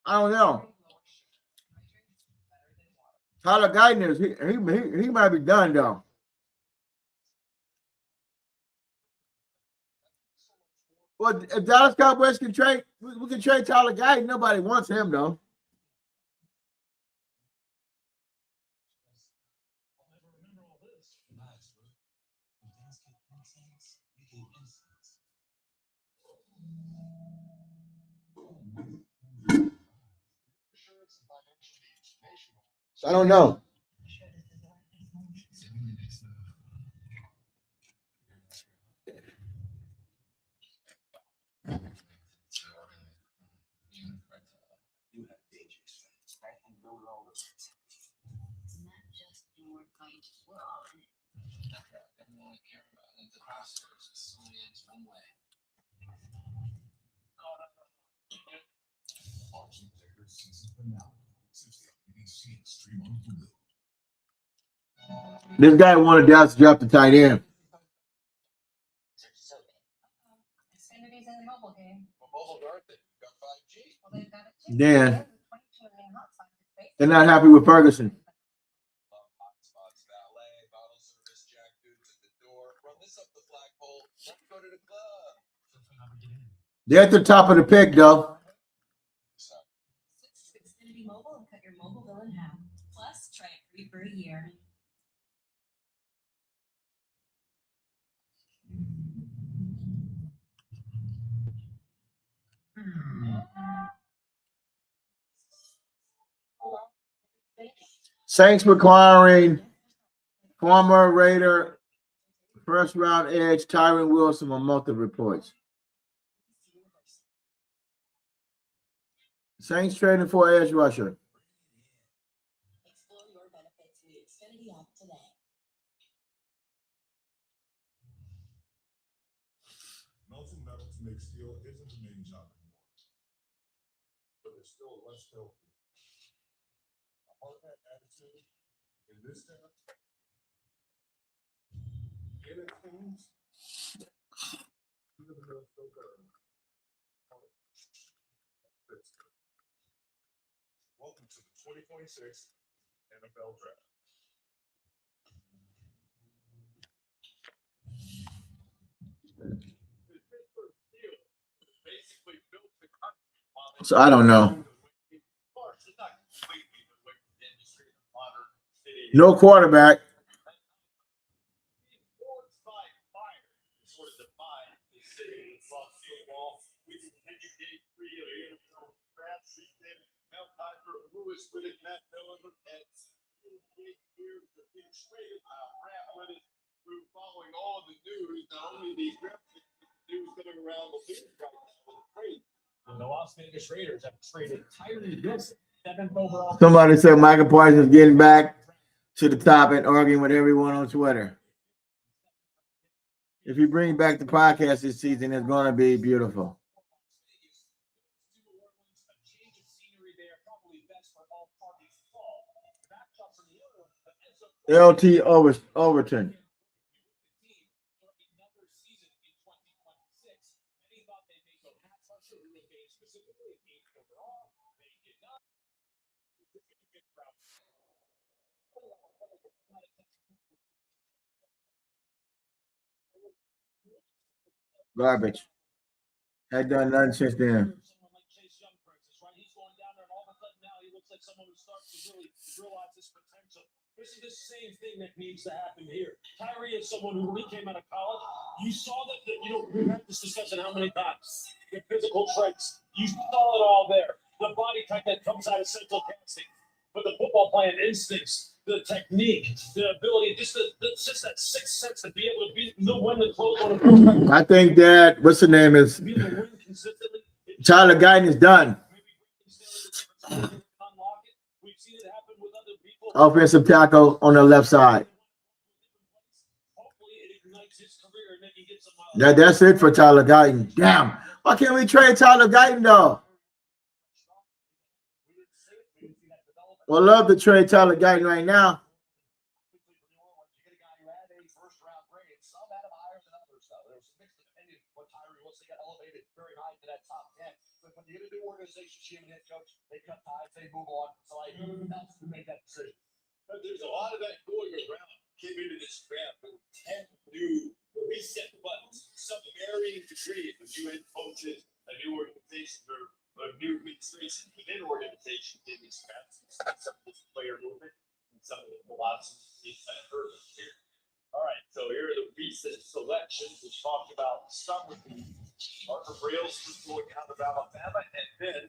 I don't know. Tyler Guyton is he might be done though. Well, if Dallas Cowboys can trade, we can trade Tyler Guyton. Nobody wants him though. I don't know. This guy wanted Dallas to draft the tight end. Dan, they're not happy with Ferguson. They're at the top of the pick, though. Xfinity Mobile and cut your mobile bill in half. Plus, try it free for a year. Saints requiring former Raider first round edge Tyron Wilson on multiple reports. Saints trading for edge rusher. Explore your benefits with Xfinity app today. must go. A hard hat attitude in this town. In it things. Even though it's so good. Welcome to the 2026 NFL Draft. So I don't know. No quarterback. Following all the news, not only the news coming around the league right now with the trade. The Las Vegas Raiders have traded Tyree Wilson, 7th overall. Somebody said Michael Parsons is getting back to the top and arguing with everyone on Twitter. If you bring back the podcast this season, it's going to be beautiful. LT Overton. Garbage. Had done nothing since then. This is the same thing that needs to happen here. Tyree is someone who, when he came out of college, you saw that we've had this discussion how many times? The physical traits, you saw it all there. The body type that comes out of central casting, but the football playing instincts, the technique, the ability, just that sixth sense to be able to know when to close on a I think that, what's the name is, Tyler Guyton is done. Offensive tackle on the left side. That's it for Tyler Guyton. Damn. Why can't we trade Tyler Guyton, though? Well, love to trade Tyler Guyton right now. They cut ties, they move on. So that's who made that decision. But there's a lot of that going around. Came into this draft with 10 new reset buttons, some varying degrees of new head coaches, a new organization, or a new administration within organization in these drafts. Some of this player movement, and some of the philosophy inside hurdles here. All right, so here are the recent selections. We talked about some with the Parker Brails who's going out of Alabama, and then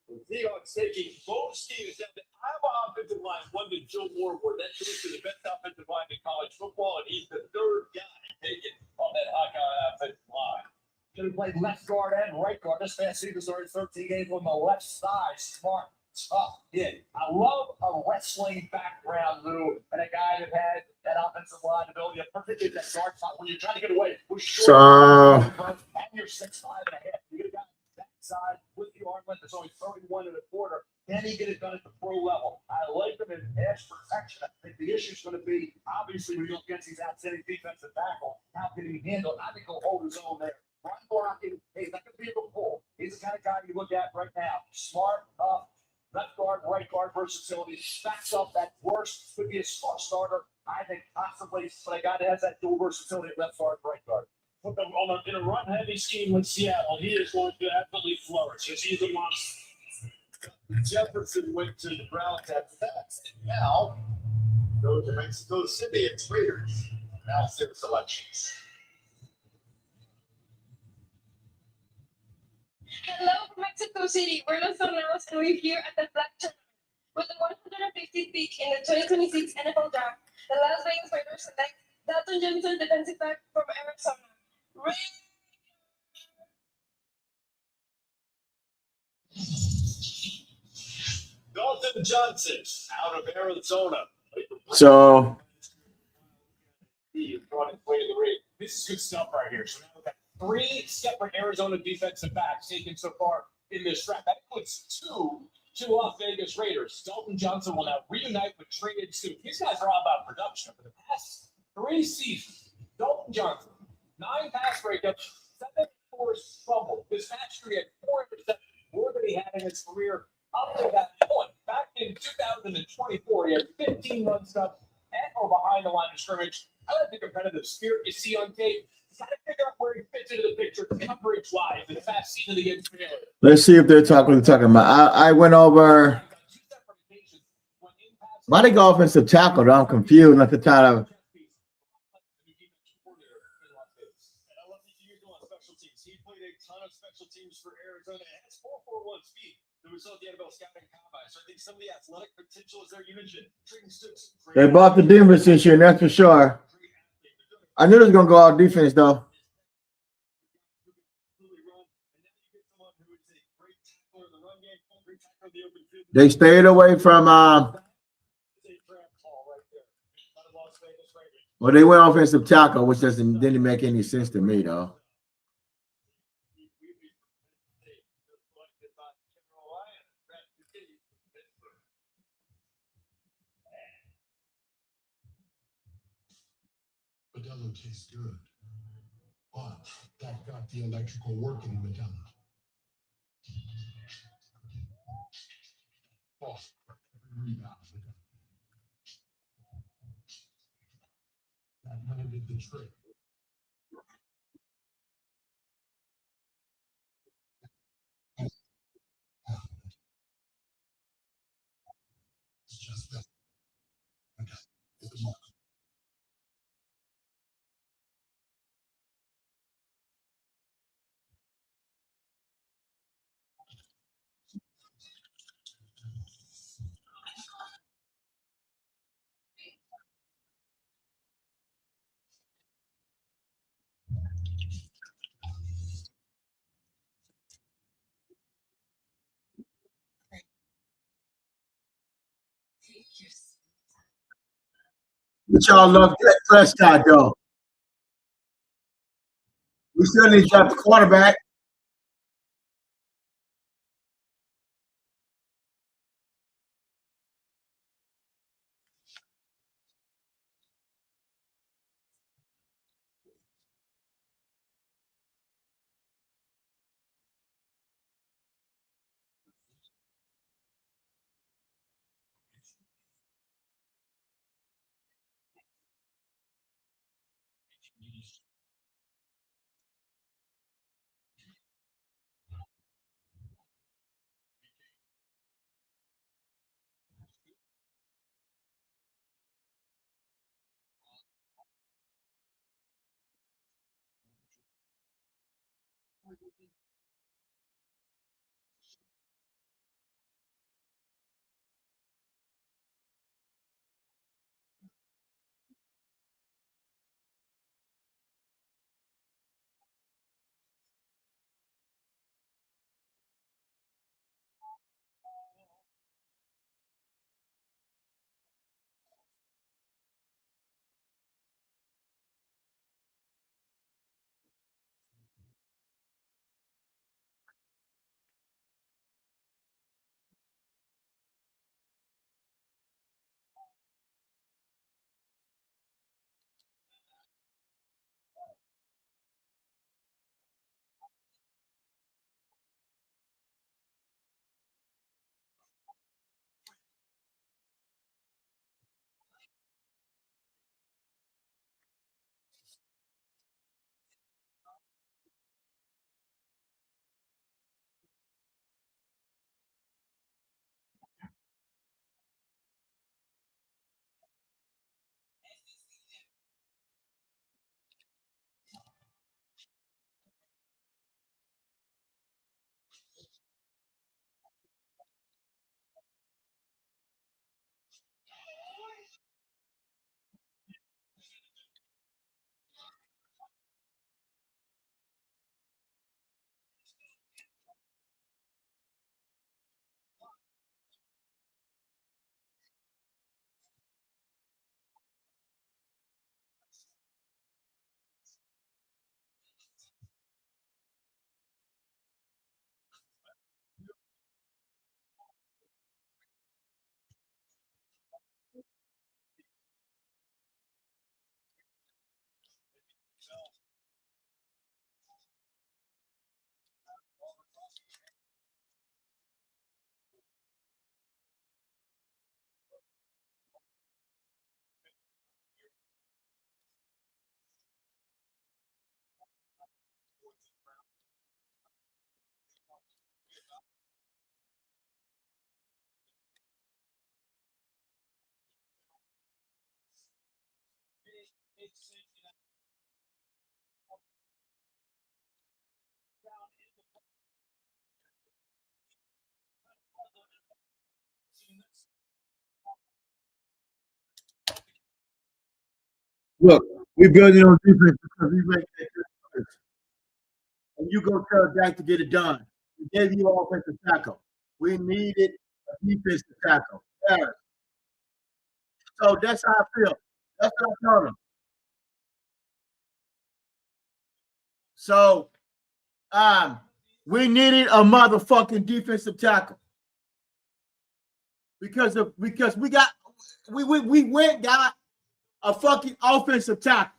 the Seahawks taking both Steelers down the Iowa offensive line, one to Joe Moorwood. That goes to the best offensive line in college football, and he's the third guy taken on that Hawkeye offensive line. Going to play left guard and right guard. This past season started 13 games on the left side. Smart, tough kid. I love a wrestling background, Lou, and a guy that had that offensive line ability, a perfect kid that guard spot when you're trying to get away. And you're 6'5" and a half. You got side with the arm length. It's only 31 1/4. Can he get it done at the pro level? I like him in pass protection. I think the issue is going to be, obviously, when you look against these outstanding defensive tackle, how can he handle it? I think he'll hold his own there. Run blocking, he's not going to be able to pull. He's the kind of guy you look at right now. Smart, left guard, right guard versatility. Stacks up that worst. Could be a smart starter. I think possibly, but a guy that has that dual versatility at left guard, right guard. In a run-heavy scheme with Seattle, he is going to absolutely flourish. He's a monster. Jefferson went to the Browns at that. Now, go to Mexico City and Raiders. Now, 6 selections. Hello from Mexico City. We're Los Sonoros, and we're here at the Black Tournament. With the 150th pick in the 2026 NFL Draft, the Las Vegas Raiders select Dalton Johnson, defensive back from Arizona. Dalton Johnson out of Arizona. So He brought his way to the ring. This is good stuff right here. So now we've got 3 separate Arizona defensive backs taken so far in this draft. That includes two Las Vegas Raiders. Dalton Johnson will now reunite with Trey and Sue. These guys are all about production. For the past 3 seasons, Dalton Johnson, 9 pass breakups, 7 forced fumbles. This past year, he had 4 interceptions, more than he had in his career up to that point. Back in 2024, he had 15 run stops at or behind the line of scrimmage. I like the competitive spirit you see on tape. Got to figure out where he fits into the picture coverage-wise in the past season against Baylor. Let's see if they're talking about. I went over. Why they go offensive tackle? I'm confused. Not the title. He played a ton of special teams for Arizona. It has 4.41 speed. The result of the NFL scouting combine. So I think some of the athletic potential is there. You mentioned They bought the Denvers this year, that's for sure. I knew it was gonna go out defense though. They stayed away from well, they went offensive tackle, which didn't make any sense to me though. Modelo tastes good, but that got the electrical working in Modelo. Oh, rebound. That landed the trick. It's just that. It's the mark. But y'all love Dak Prescott though. We still need to draft the quarterback. Look, we building on defense because we make that first. And you go tell Dak to get it done. We gave you offensive tackle. We needed a defensive tackle. Yeah. So that's how I feel. That's what I told him. So we needed a motherfucking defensive tackle. Because we went got a fucking offensive tackle.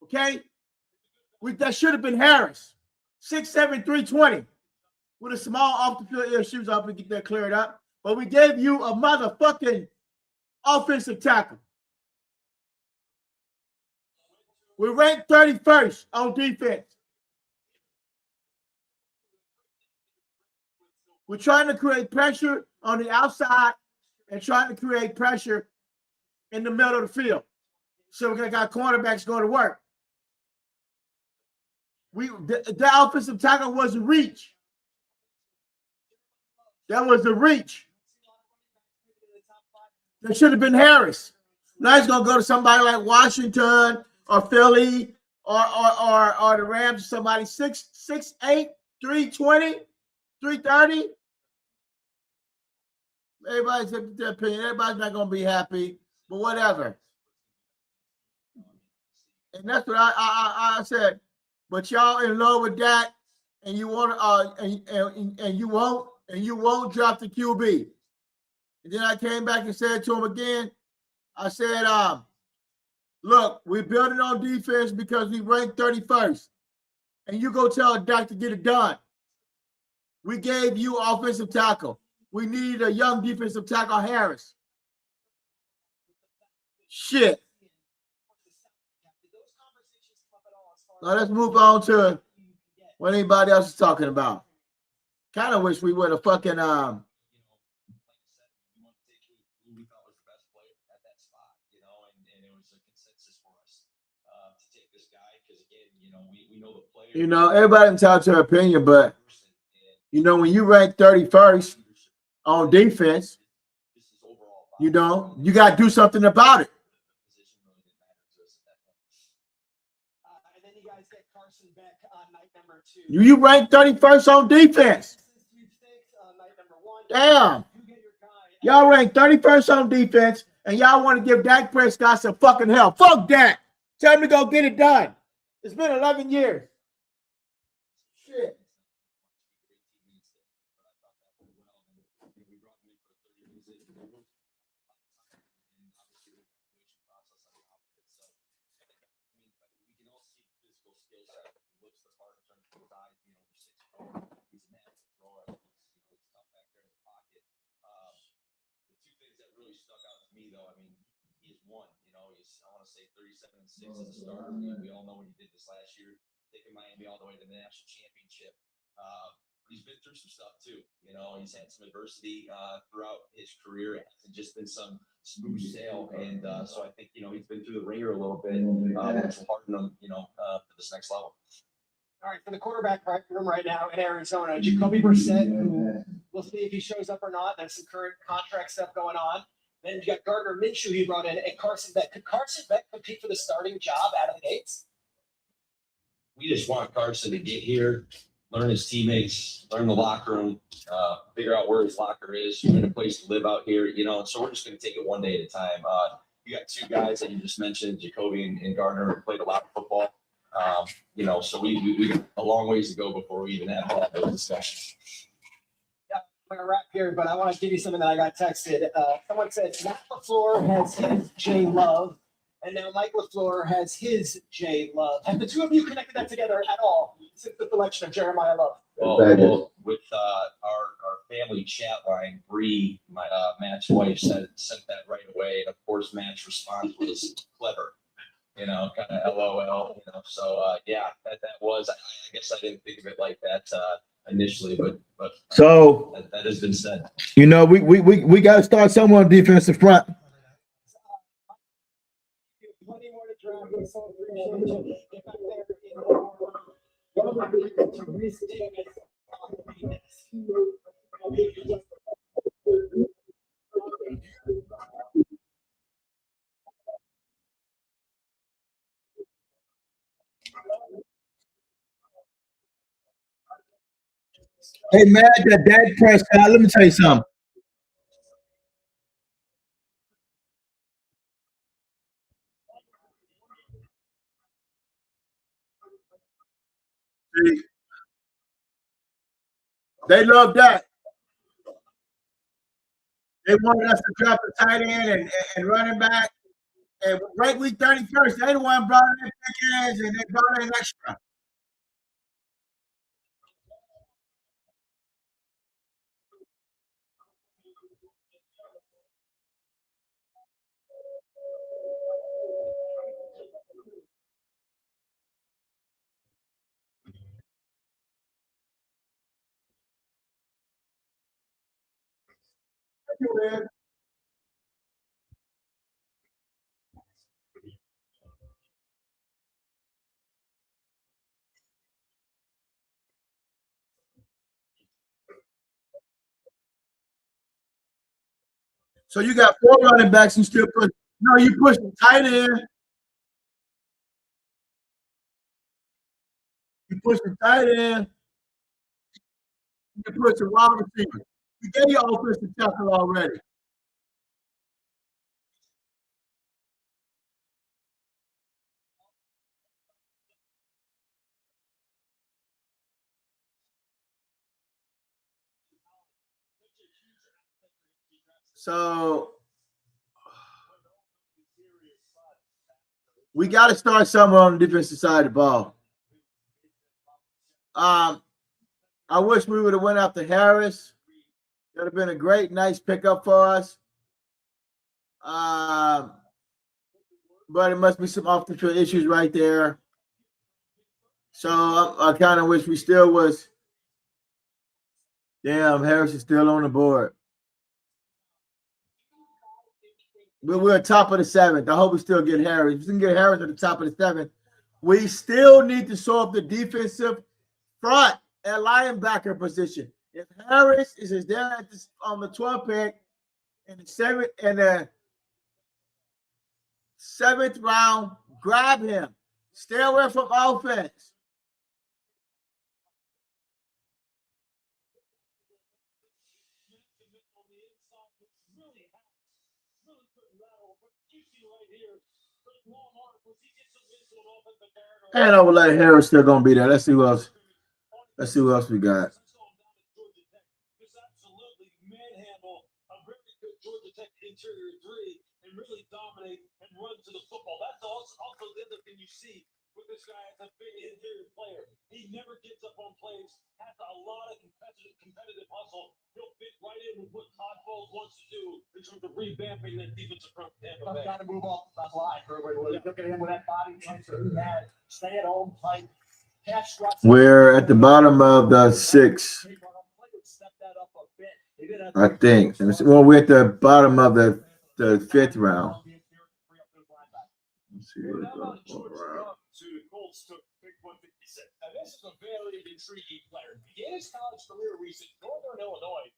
Okay? That should have been Harris. 6'7", 320. With a small off the field issues, I hope we get that cleared up. But we gave you a motherfucking offensive tackle. We ranked 31st on defense. We're trying to create pressure on the outside and trying to create pressure in the middle of the field. So we got cornerbacks going to work. The offensive tackle was a reach. That was a reach. That should have been Harris. Now he's gonna go to somebody like Washington or Philly or the Rams, somebody 6'8", 320, 330. Everybody's their opinion. Everybody's not gonna be happy, but whatever. And that's what I said. But y'all in love with that, and you want and you won't drop the QB. And then I came back and said to him again, I said, look, we're building on defense because we ranked 31st. And you go tell Dak to get it done. We gave you offensive tackle. We needed a young defensive tackle, Harris. Shit. Now let's move on to what anybody else is talking about. Kind of wish we would have fucking everybody entitled to their opinion, but when you rank 31st on defense, you got to do something about it. And then you guys get Carson back on night number 2. You rank 31st on defense. Damn. Y'all rank 31st on defense, and y'all want to give Dak Prescott some fucking help. Fuck that. Tell him to go get it done. It's been 11 years. Shit. I want to say 37-6 as a starter. We all know what he did this last year, taking Miami all the way to the national championship. He's been through some stuff too. He's had some adversity throughout his career. It hasn't just been some smooth sail, and so I think he's been through the ringer a little bit, which will harden him, for this next level. All right, for the quarterback room right now in Arizona, Jacoby Brissett, who we'll see if he shows up or not. There's some current contract stuff going on. Then you got Gardner Minshew he brought in, and Carson Beck. Could Carson Beck compete for the starting job out of the gates? We just want Carson to get here, learn his teammates, learn the locker room, figure out where his locker is, find a place to live out here, so we're just going to take it one day at a time. You got two guys that you just mentioned, Jacoby and Gardner, who played a lot of football. So we got a long ways to go before we even have those discussions. I'm going to wrap here, but I want to give you something that I got texted. Someone said Matt LaFleur has his J Love, and now Mike LaFleur has his J Love. Have the two of you connected that together at all since the selection of Jeremiah Love? Well, with our family chat line, Bree, my Matt's wife, sent that right away. And of course, Matt's response was clever, kind of LOL. So yeah, that was. I guess I didn't think of it like that initially, but so that has been said. We got to start somewhere on defensive front. They mad that Dak Prescott. Let me tell you something. See, they love that. They wanted us to drop the tight end and running back. And right week 31st, they the one brought in Pickens and they brought in extra. So you got 4 running backs and still push. No, you push the tight end. You push the tight end. You push the wide receiver. You gave your offensive tackle already. So we got to start somewhere on the defensive side of the ball. I wish we would have went after Harris. That would have been a great, nice pickup for us. But it must be some off the field issues right there. So I kind of wish we still was. Damn, Harris is still on the board. We're top of the 7th. I hope we still get Harris. If we can get Harris at the top of the 7th, we still need to solve the defensive front at linebacker position. If Harris is there on the 12th pick and the 7th round, grab him. Stay away from offense. And I would let Harris still gonna be there. Let's see who else. Let's see who else we got. Interior 3 and really dominate and run to the football. That's also the other thing you see with this guy as a big interior player. He never gives up on plays, has a lot of competitive hustle. He'll fit right in with what Todd Bowles wants to do in terms of revamping that defensive front. Got to move off that line. Look at him with that body puncher he had. Stay at home tight. We're at the bottom of the 6. I think. Well, we're at the bottom of the 5th round. Let's see where it goes. This is a very intriguing player. He began his college career recent Northern Illinois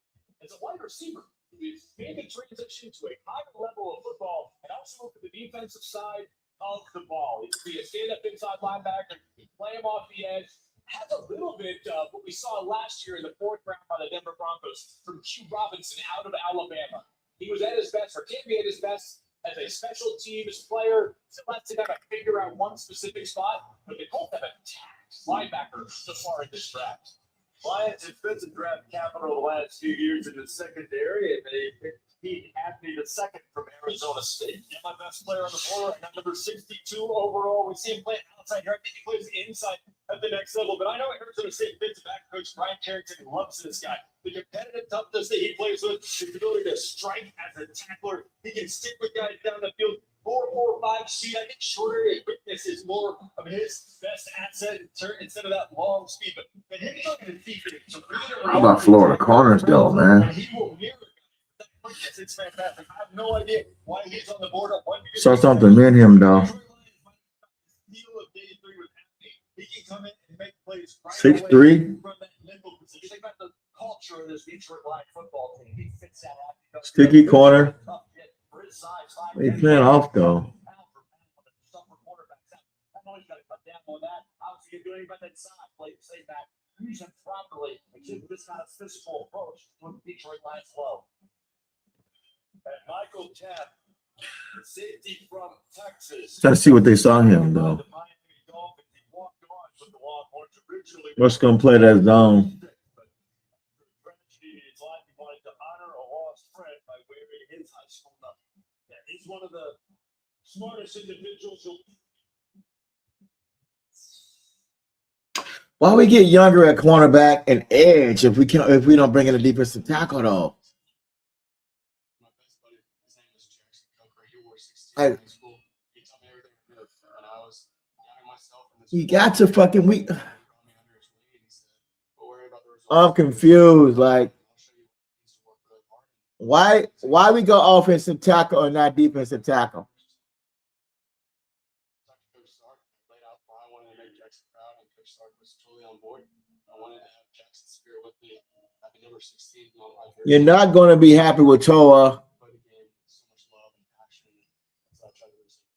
as a wide receiver. He made the transition to a higher level of football and also moved to the defensive side of the ball. He could be a stand-up inside linebacker. He play him off the edge. Has a little bit of what we saw last year in the 4th round by the Denver Broncos from Q Robinson out of Alabama. He was at his best, or can be at his best, as a special teams player. So lets him have to figure out one specific spot, but the Colts have attacked linebackers so far in this draft. Lions defensive draft capital the last few years in the secondary, and they picked Pete Anthony II from Arizona State. Yeah, my best player on the board right now, number 62 overall. We see him playing outside here. I think he plays inside at the next level. But I know Arizona State defensive back coach Brian Carrington loves this guy. The competitive toughness that he plays with, his ability to strike as a tackler. He can stick with guys down the field. 4.45 speed. I think shorter quickness is more of his best asset instead of that long speed. But him looking at defense. How about Florida corners though, man? He will mirror that quickness. It's fantastic. I have no idea why he's on the board. Saw something in him though. He can come in and make plays right 6'3". from that nimble position. Think about the culture of this Detroit Lions football team. He fits that out. Sticky corner. He playing off though. use him properly. A kid with this kind of physical approach would Detroit Lions low. And Michael Tapp, the safety from Texas. Trying to see what they saw him though. What's gonna play that zone? He's one of the smartest individuals who. Why we get younger at cornerback and edge if we don't bring in a defensive tackle though? My best buddy, his name was Jackson Coker. He wore 16 in high school. He told me everything he knew. And I was doubting myself. We got to fucking I'm confused. Like, why we go offensive tackle or not defensive tackle? You're not going to be happy with Toa.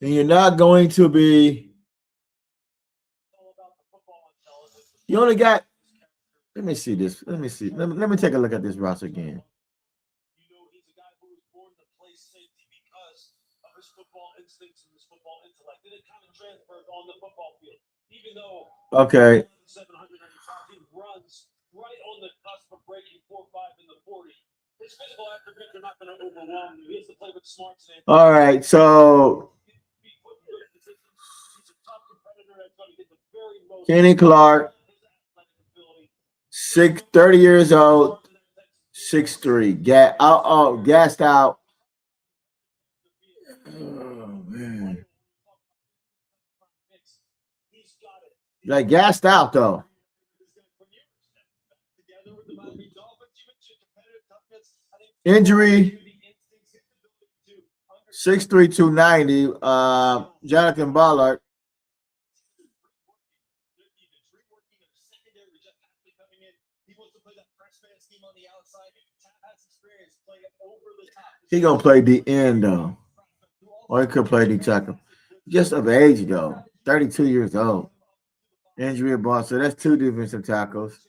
And you're not going to be. You only got. Let me see this. Let me see. Let me take a look at this roster again. You know, he's a guy who was born to play safety because of his football instincts and his football intellect. And it kind of transferred on the football field. Even though 795, he runs right on the cusp of breaking 4.5 in the 40. His physical attributes are not going to overwhelm you. He has to play with smarts. All right, so Kenny Clark, 30 years old, 6'3", gassed out. Oh man, like gassed out though. Injury, 6'3", 290. Jonathan Ballard. He gonna play the end though, or he could play the tackle. Just of age though, 32 years old. Injury ball, so that's 2 defensive tackles.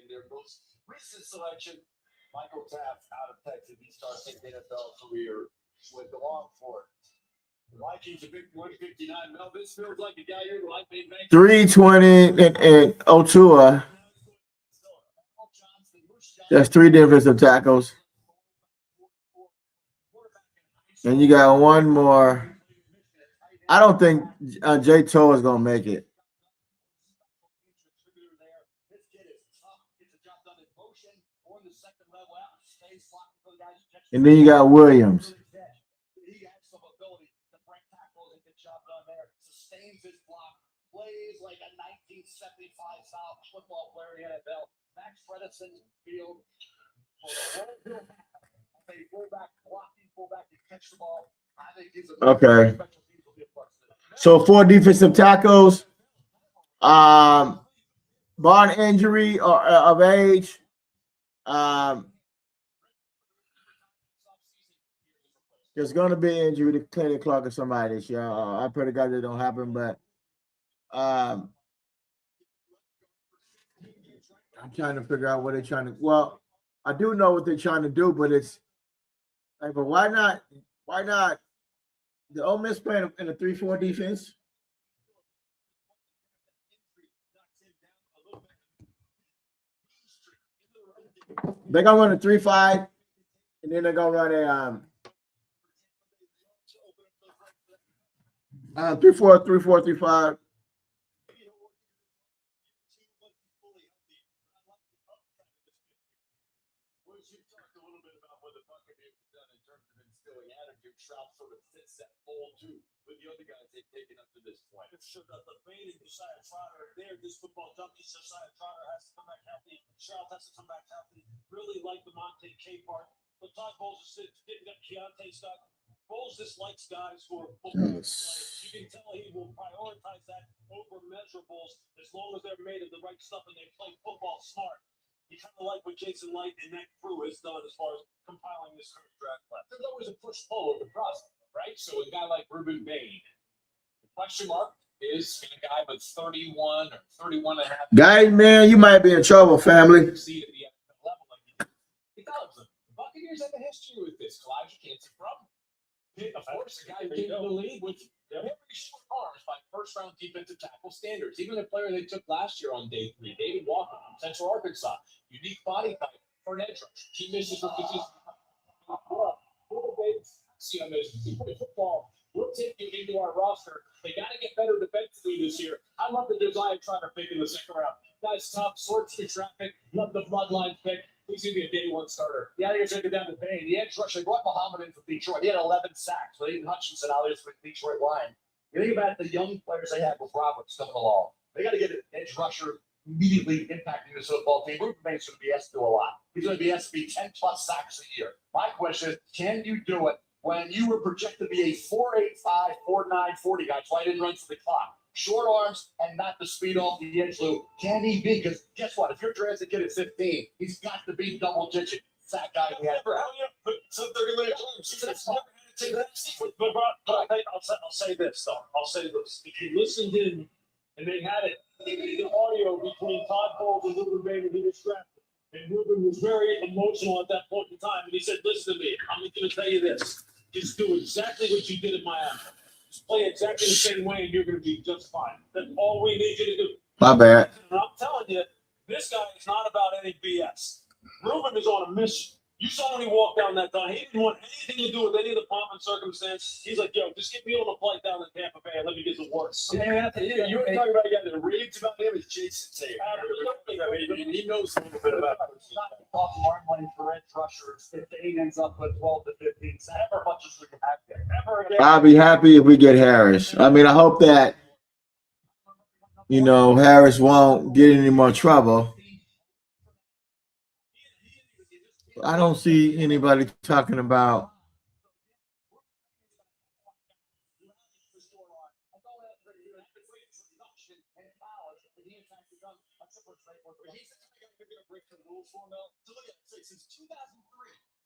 Their most recent selection, Michael Taft out of Texas. He starts his NFL career with the Longhorns. Vikings a big 159. Mel, this feels like a guy you're like 320 and Otua. That's 3 defensive tackles. And you got one more. I don't think Jay Toe is gonna make it. And then you got Williams. He has some ability to break tackles and get job done there. Sustains his block. Plays like a 1975 style football player in the NFL. Max Fredrickson field. A fullback, blocking fullback to catch the ball. I think he's a okay. So 4 defensive tackles. Barn injury or of age. There's going to be injury to Kenny Clark or somebody this year. I pray to God that don't happen, but I'm trying to figure out what they're trying to. Well, I do know what they're trying to do, but it's like, but why not? Why not? The Ole Miss playing in a 3-4 defense. They're gonna run a 3-5, and then they're gonna run a 3-4, 3-4, 3-5. Trout sort of fits that mold too with the other guys they've taken up to this point. It's sure that the Bailey Josiah Trotter there, this football junkie Josiah Trotter has to come back healthy. Trout has to come back healthy. Really like the Monte K part. But Todd Bowles is getting that Keontae stuff. Bowles just likes guys who are football players. You can tell he will prioritize that over measurables as long as they're made of the right stuff and they play football smart. You kind of like what Jason Light and that crew has done as far as compiling this current draft class. There's always a push-pull of the process, right? So a guy like Ruben Bain, the question mark is a guy with 31 or 31 and a half. Guys, man, you might be in trouble, family. See at the NFL level like he does. The Buccaneers have a history with this. Elijah can't see from. Of course, a guy who came into the league with very short arms by first-round defensive tackle standards. Even a player they took last year on day 3, David Walker from Central Arkansas, unique body type for an edge rush. He misses rookie season. See on this football. We'll take you into our roster. They got to get better defensively this year. I love the Josiah Trotter pick in the second round. Guy's tough, sorts through traffic. Love the bloodline pick. He's going to be a day 1 starter. Yeah, you're taking down to Bain. The edge rusher brought Muhammad in from Detroit. He had 11 sacks. But Aiden Hutchinson out there with Detroit Lion. You think about the young players they have with Roberts coming along. They got to get an edge rusher immediately impacting this football team. Ruben Bain's going to be asked to do a lot. He's going to be asked to be 10 plus sacks a year. My question is, can you do it when you were projected to be a 4.85, 4.9, 40 guy? So I didn't run to the clock. Short arms and not the speed off the edge loop. Can he be? Because guess what? If you're drafted kid at 15, he's got to be double digit. Sack guy we have. Some 30-minute times. But I'll say this, though. I'll say this. If you listened in and they had it, the audio between Todd Bowles and Ruben Bain when he was drafted. And Ruben was very emotional at that point in time. And he said, listen to me, I'm going to tell you this. Just do exactly what you did in Miami. Just play exactly the same way and you're going to be just fine. That's all we need you to do. My bad. And I'm telling you, this guy is not about any BS. Ruben is on a mission. You saw when he walked down that tunnel. He didn't want anything to do with any of the pomp and circumstance. He's like, yo, just get me on the flight down to Tampa Bay and let me get to work. You were talking about a guy that reads about him is Jason Taylor. He knows a little bit about it. It's not off arm lane for edge rushers. If Dane ends up with 12 to 15 sacks, ever much as we can have there. Ever again. I'll be happy if we get Harris. I mean, I hope that, Harris won't get in any more trouble. I don't see anybody talking about Since 2003,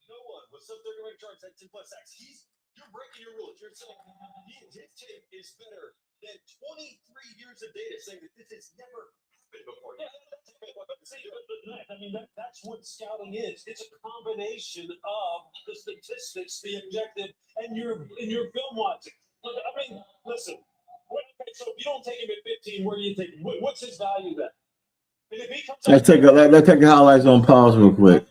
no one with some 30-minute charts at 10 plus sacks. You're breaking your rules. You're saying his tape is better than 23 years of data saying that this has never happened before. Yeah, I mean, that's what scouting is. It's a combination of the statistics, the objective, and your film watching. Look, I mean, listen. So if you don't take him at 15, where do you take him? What's his value then? And if he comes let's take the highlights on pause real quick.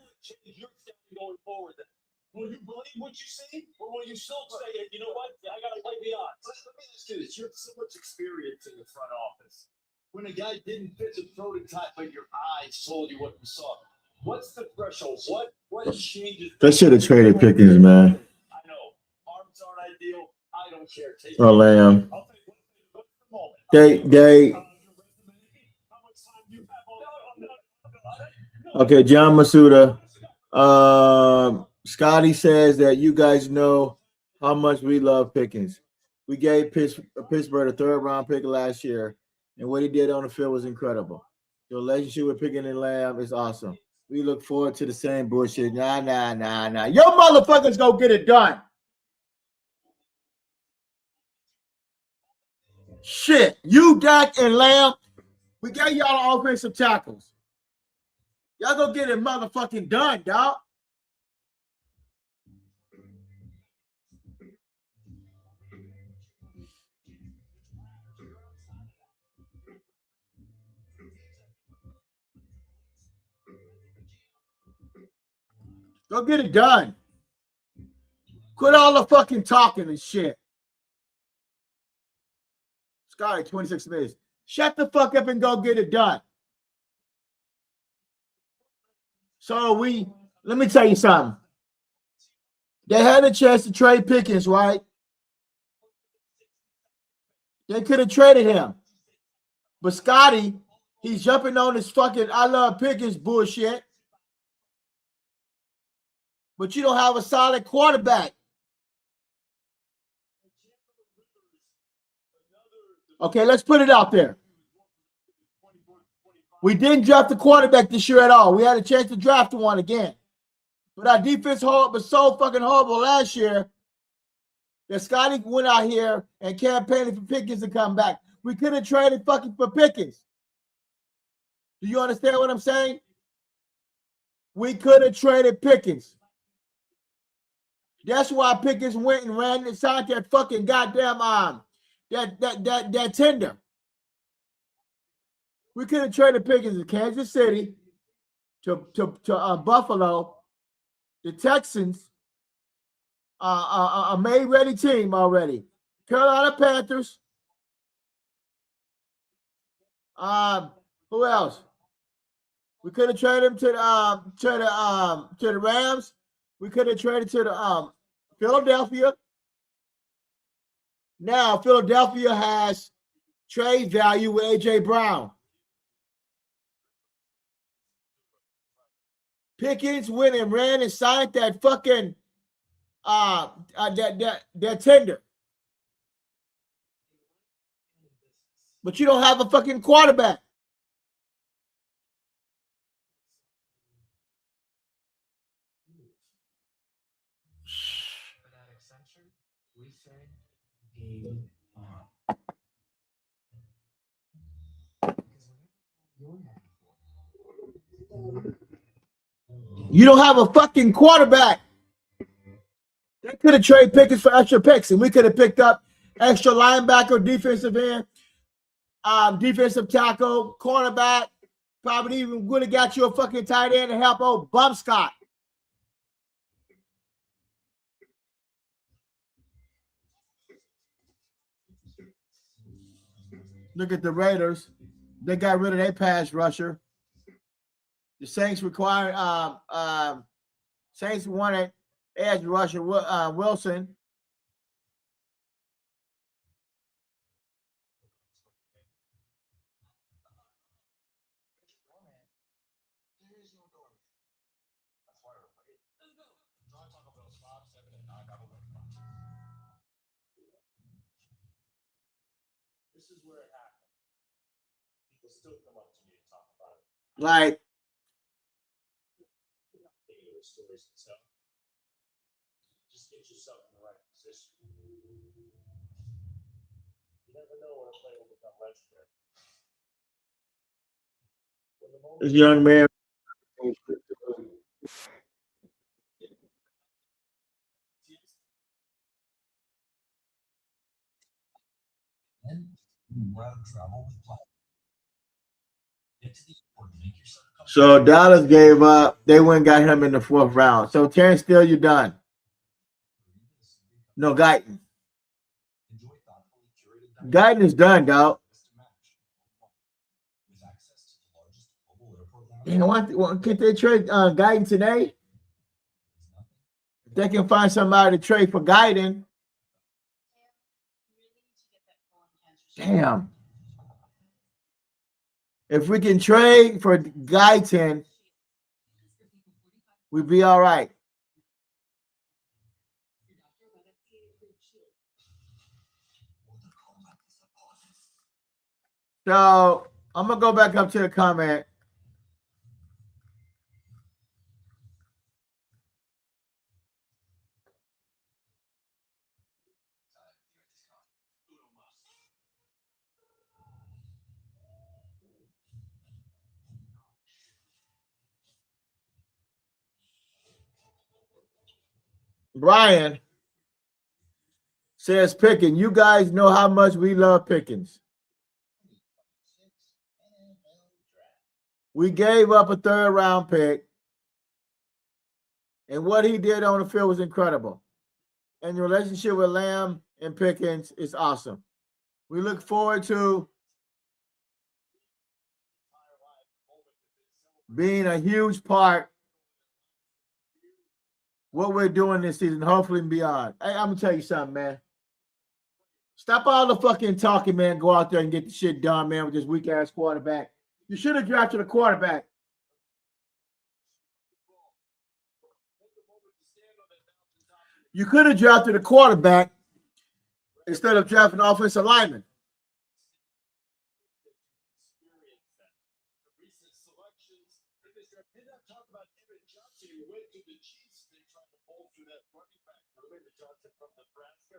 Going forward, then. Will you believe what you see, or will you still say, you know what? I got to play the odds. Let me ask you this: you have so much experience in the front office. When a guy didn't fit the prototype, but your eyes told you what you saw, what's the threshold? What changes? They should have traded Pickens, man. I know arms aren't ideal. I don't care. Take Oh, Lamb. Okay, John Masuda. Scotty says that you guys know how much we love Pickens. We gave Pittsburgh a 3rd-round pick last year, and what he did on the field was incredible. The relationship with Pickens and Lamb is awesome. We look forward to the same bullshit. Nah. Your motherfuckers go get it done. Shit, you, Dak, and Lamb, we got y'all offensive tackles. Y'all go get it motherfucking done, dog. Go get it done. Quit all the fucking talking and shit. Scotty, 26 minutes. Shut the fuck up and go get it done. So let me tell you something. They had a chance to trade Pickens, right? They could have traded him. But Scotty, he's jumping on this fucking I love Pickens bullshit. But you don't have a solid quarterback. Okay, let's put it out there. We didn't draft the quarterback this year at all. We had a chance to draft one again. But our defense was so fucking horrible last year that Scotty went out here and campaigned for Pickens to come back. We could have traded fucking for Pickens. Do you understand what I'm saying? We could have traded Pickens. That's why Pickens went and ran and signed that fucking goddamn that tender. We could have traded Pickens to Kansas City, to Buffalo, the Texans, a made-ready team already. Carolina Panthers. Who else? We could have traded him to the Rams. We could have traded to the Philadelphia. Now Philadelphia has trade value with AJ Brown. Pickens went and ran and signed that fucking that tender. But you don't have a fucking quarterback. For that extension, we say game on. You don't have a fucking quarterback. They could have traded Pickens for extra picks, and we could have picked up extra linebacker, defensive end, defensive tackle, cornerback. Probably even would have got you a fucking tight end to help old Bum Scott. Look at the Raiders. They got rid of their pass rusher. The Saints Saints wanted edge rusher Wilson. This is where it happened. People still come up to me and talk about it. Like, Stories and stuff. Just get yourself in the right position. You never know when a player will become legendary. this young man. So Dallas gave up. They went and got him in the 4th round. So Terrence Steele, you're done. No, Guyton. Guyton is done, dog. You know what? Can they trade Guyton today? If they can find somebody to trade for Guyton. Damn. If we can trade for Guyton, we'd be all right. So I'm going to go back up to the comment. Brian says Pickens. You guys know how much we love Pickens. We gave up a 3rd round pick. And what he did on the field was incredible. And the relationship with Lamb and Pickens is awesome. We look forward to being a huge part what we're doing this season, hopefully and beyond. Hey, I'm gonna tell you something, man. Stop all the fucking talking, man. Go out there and get the shit done, man, with this weak ass quarterback. You should have drafted a quarterback. You could have drafted a quarterback instead of drafting an offensive lineman. recent selections. Did not talk about Evan Johnson, who went to the Chiefs. They tried to bolster that running back. Evan Johnson from Nebraska,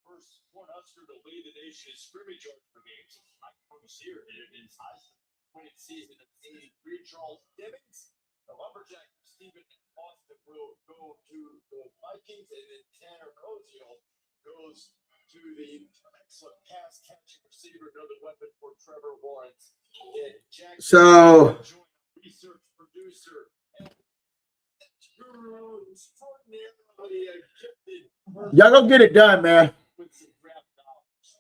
first Cornhusker to lead the nation in scrimmage yards per game. Mike Bruce here in his Heisman winning season of 83. Charles Dimmons, the lumberjack Stephen Austin will go to the Vikings, and then Tanner Koziel goes to the excellent pass catching receiver, another weapon for Trevor Lawrence. So research producer and extraordinarily gifted y'all go get it done, man. with some draft knowledge.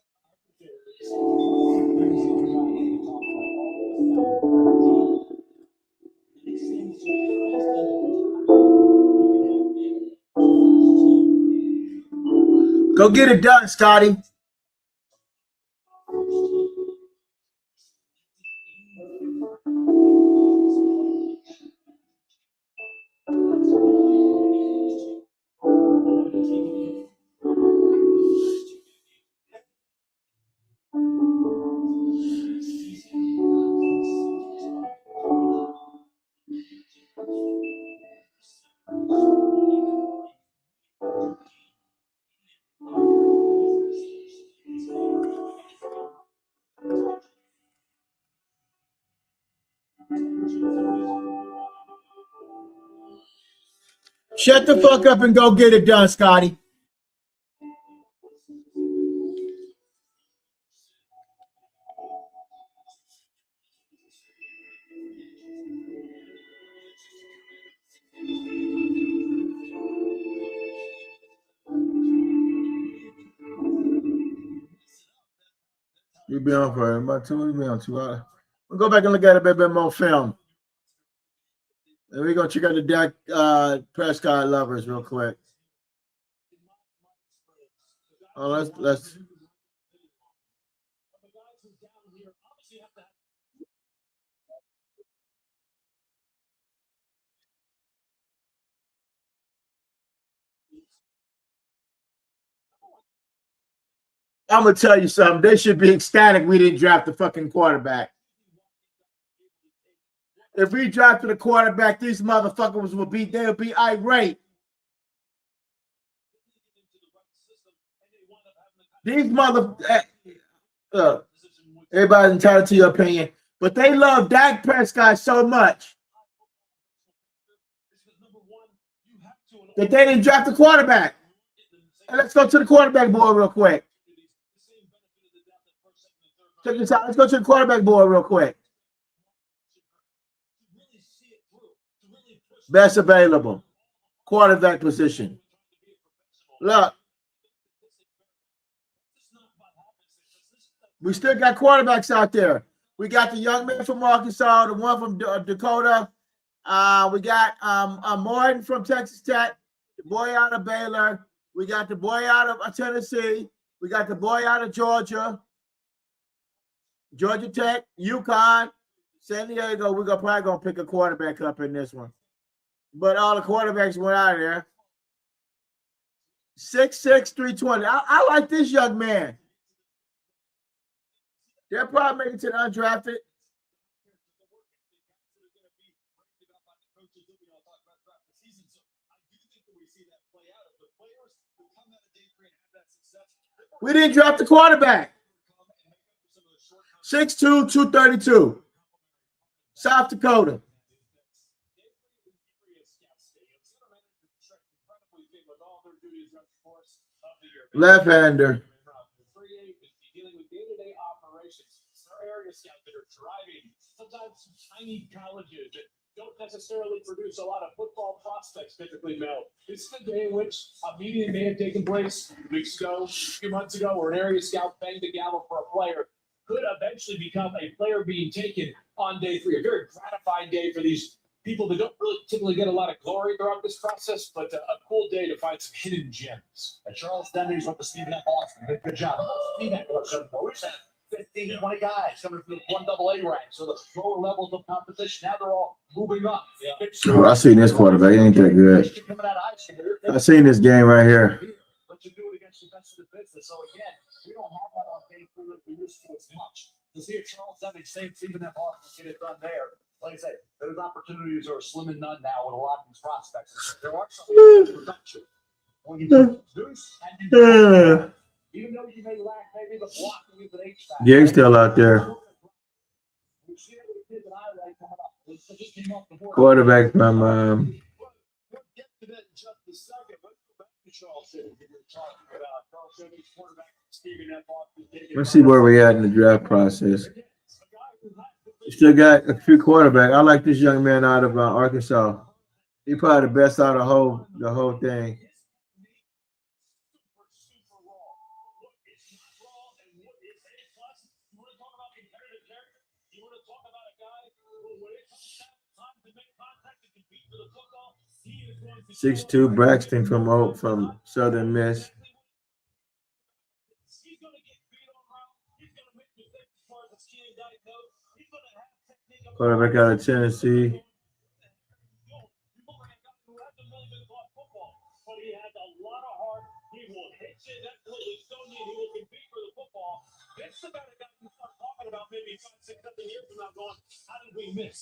Go get it done, Scotty. Shut the fuck up and go get it done, Scotty. You be on for about 2 hours. You be on 2 hours. We'll go back and look at a bit more film. And we're gonna check out the Dak Prescott lovers real quick. Oh, let's. I'm gonna tell you something. They should be ecstatic we didn't draft the fucking quarterback. If we drafted a quarterback, these motherfuckers would be irate. These everybody's entitled to your opinion, but they love Dak Prescott so much that they didn't draft the quarterback. And let's go to the quarterback board real quick. Check this out. Let's go to the quarterback board real quick. Best available quarterback position. Look, we still got quarterbacks out there. We got the young man from Arkansas, the one from Dakota. We got Morton from Texas Tech, the boy out of Baylor. We got the boy out of Tennessee. We got the boy out of Georgia, Georgia Tech, UConn, San Diego. We're probably gonna pick a quarterback up in this one. But all the quarterbacks went out of there. 6'6", 320. I like this young man. They'll probably make it to the undrafted. We didn't draft the quarterback. 6'2", 232. South Dakota. Left-hander. Dealing with day-to-day operations. Area scouts that are driving sometimes tiny colleges that don't necessarily produce a lot of football prospects typically, Mel. This is a day in which a meeting may have taken place weeks ago, a few months ago, where an area scout banged the gavel for a player could eventually become a player being taken on day 3. A very gratifying day for these people that don't really typically get a lot of glory throughout this process, but a cool day to find some hidden gems. And Charles Denny's with the Stephen F. Austin. Good job. Stephen F. 15, 20 guys coming from the 1AA rank. So the lower levels of competition, now they're all moving up. Yeah. Oh, I seen this quarterback. He ain't that good. I seen this game right here. But you do it against the best of the business. So again, we don't have that on game 3 that we used to as much. To see a Charles Denny save Stephen F. Austin get it done there like I say, those opportunities are slim and none now with a lot of these prospects. There are some production. When you produce and you even though you may lack maybe the blocking with an HVAC. Jay's still out there. Quarterback from We'll get to that in just a second. Let's go back to Charleston. We were talking about Charleston's quarterback Stephen F. Austin. let's see where we're at in the draft process. We still got a few quarterbacks. I like this young man out of Arkansas. He probably the best out of the whole thing. Six-two Braxton from Southern Miss. Quarterback out of Tennessee. How did we miss?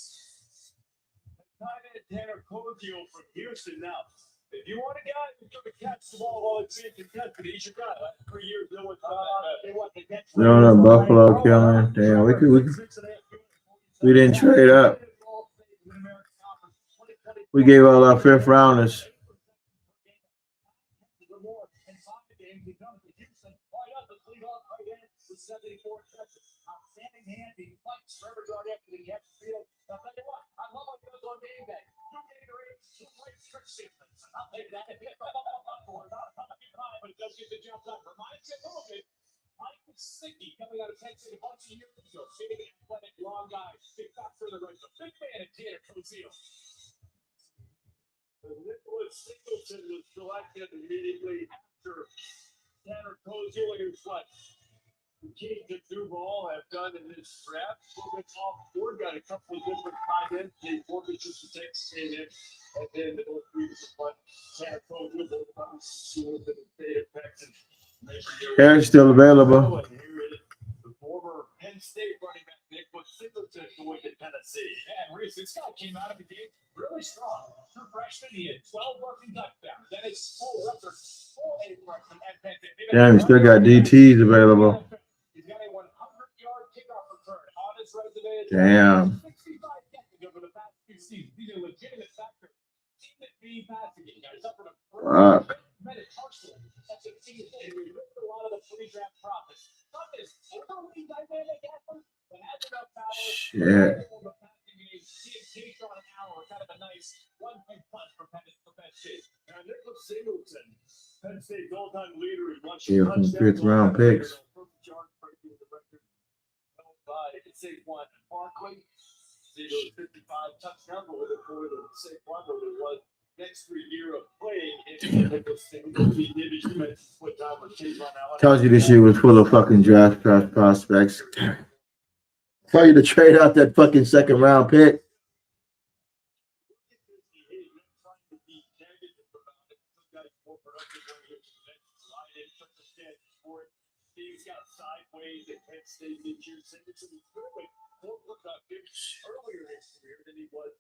Tanner Cozio from Houston. Now, if you want a guy who's going to catch the ball while it's being contested, he's your guy. Like 3 years, no one's No, Buffalo killing. Damn, we didn't trade up. We gave all our fifth rounders. Outstanding hand, he fights for every yard after the field. I'll tell you what, I love what he does on game day. Two great trick sequence. I'll take that. But it does get the job done. Reminds you a little bit. Mike Sticky coming out of Texas a bunch of years ago. Big athletic, long guy. Big factor in the right. Big man at Tanner Cozio. Nicholas Singleton was selected immediately after Tanner Cozio, who's what King and Duval have done in this draft. It's off board, got a couple of different tight ends. The Mortgages to Texas A&M, and then the most recent one, Tanner Cozio, both from the state of Texas. Eric's still available. And here is the former Penn State running back Nicholas Singleton going to Tennessee. And Reese, this guy came out of the game really strong. True freshman, he had 12 rushing touchdowns. That is full record, full A freshman at Penn State. Damn, he still got DTs available. He's got a 100-yard kickoff return on his resume. Damn. 65 catches over the past 2 seasons. He's a legitimate factor. Team that be passing it. He's up for the metatarsal. That's a team that we looked at a lot of the pre-draft profits. Some is overly dynamic athlete, but has enough power. Shit. On an hour, kind of a nice 1-2 punch from Penn State. And Nicholas Singleton, Penn State's all-time leader in Yeah, from fifth round picks. Saquon Barkley, 55 touchdowns, but with a more than Saquon, though there was next 3 year of playing. Tells you this year was full of fucking draft prospects. Tell you to trade out that fucking second round pick. He's got sideways at Penn State this year. Singleton was really more productive earlier in his career than he was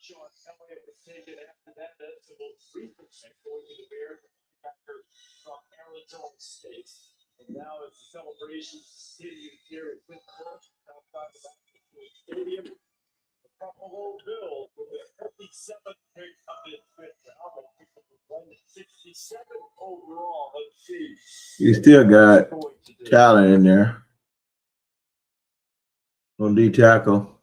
Sean Elliott was taken after that. That's the most recent pick going to the Bears after from Arizona State. And now as the celebrations continue here at Pittsburgh, outside the stadium, the Buffalo Bills with the 57th pick of this fifth round. 67 overall. Let's see. You still got talent in there. On D tackle.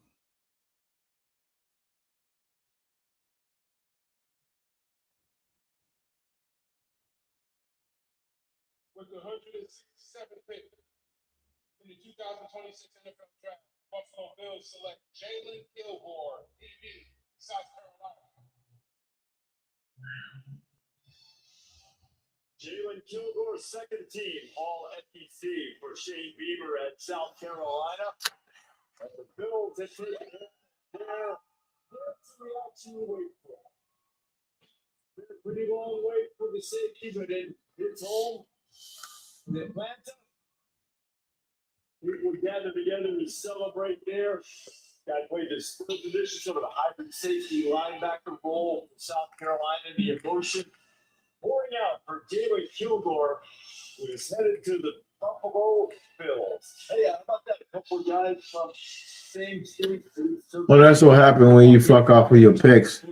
With the 167th pick in the 2026 NFL Draft, Buffalo Bills select Jalen Gilmore, DB, South Carolina. Jalen Kilgore, second team, all SEC for Shane Beamer at South Carolina. And the Bills have taken their reaction to wait for. Been a pretty long wait for the safety, but it's home in Atlanta. People gather together to celebrate there. Guy played the split position, sort of a hybrid safety linebacker role from South Carolina. The emotion pouring out for David Kilgore, who is headed to the Buffalo Bills. Hey, how about that? A couple of guys from same state. Well, that's what happened when you fuck off with your picks.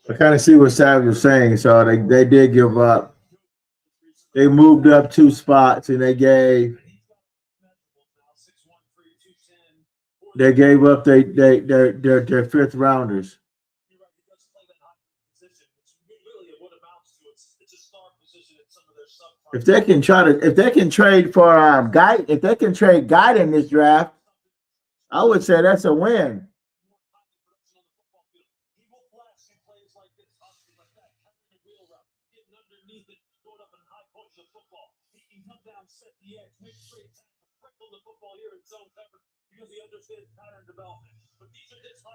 I kind of see what Savage was saying. So they did give up. They moved up 2 spots and they gave up their 5th rounders. If they can trade for if they can trade Guide in this draft, I would say that's a win.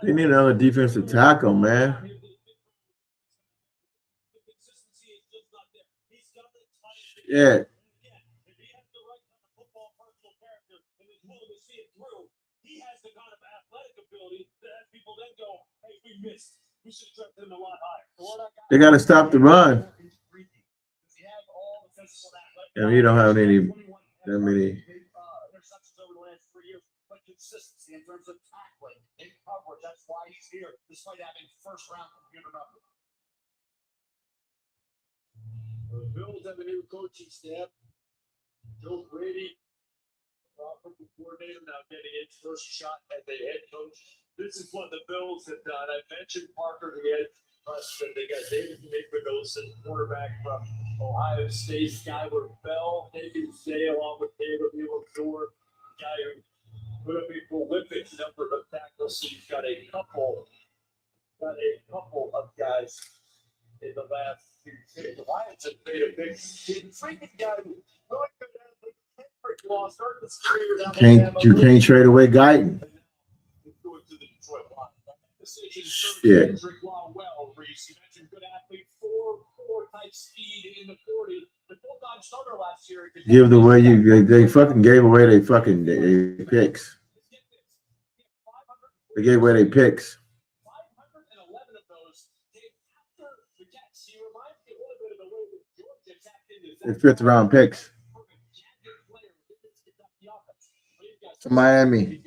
They need another defensive tackle, man. Yeah. They got to stop the run. Yeah, you don't have that many. Consistency in terms of tackling and coverage. That's why he's here, despite having first-round computer numbers. The Bills have a new coaching staff. Joe Brady, offensive coordinator, now getting his first shot at the head coach. This is what the Bills have done. I mentioned Parker again. They got David McPherson, quarterback from Ohio State. Skyler Bell, David Zay, along with David Mueller, guy who put up a prolific number of tackles. So you've got a couple of guys in the last few days. The Lions have made a big freaking guy who really could have lost his career. You can't trade away Guyton. Shit. Give the way they fucking gave away their fucking picks. They gave away their picks. 511 of those came after the Jets. He reminds me a little bit of the way that Georgia tapped into The 5th round picks. To Miami.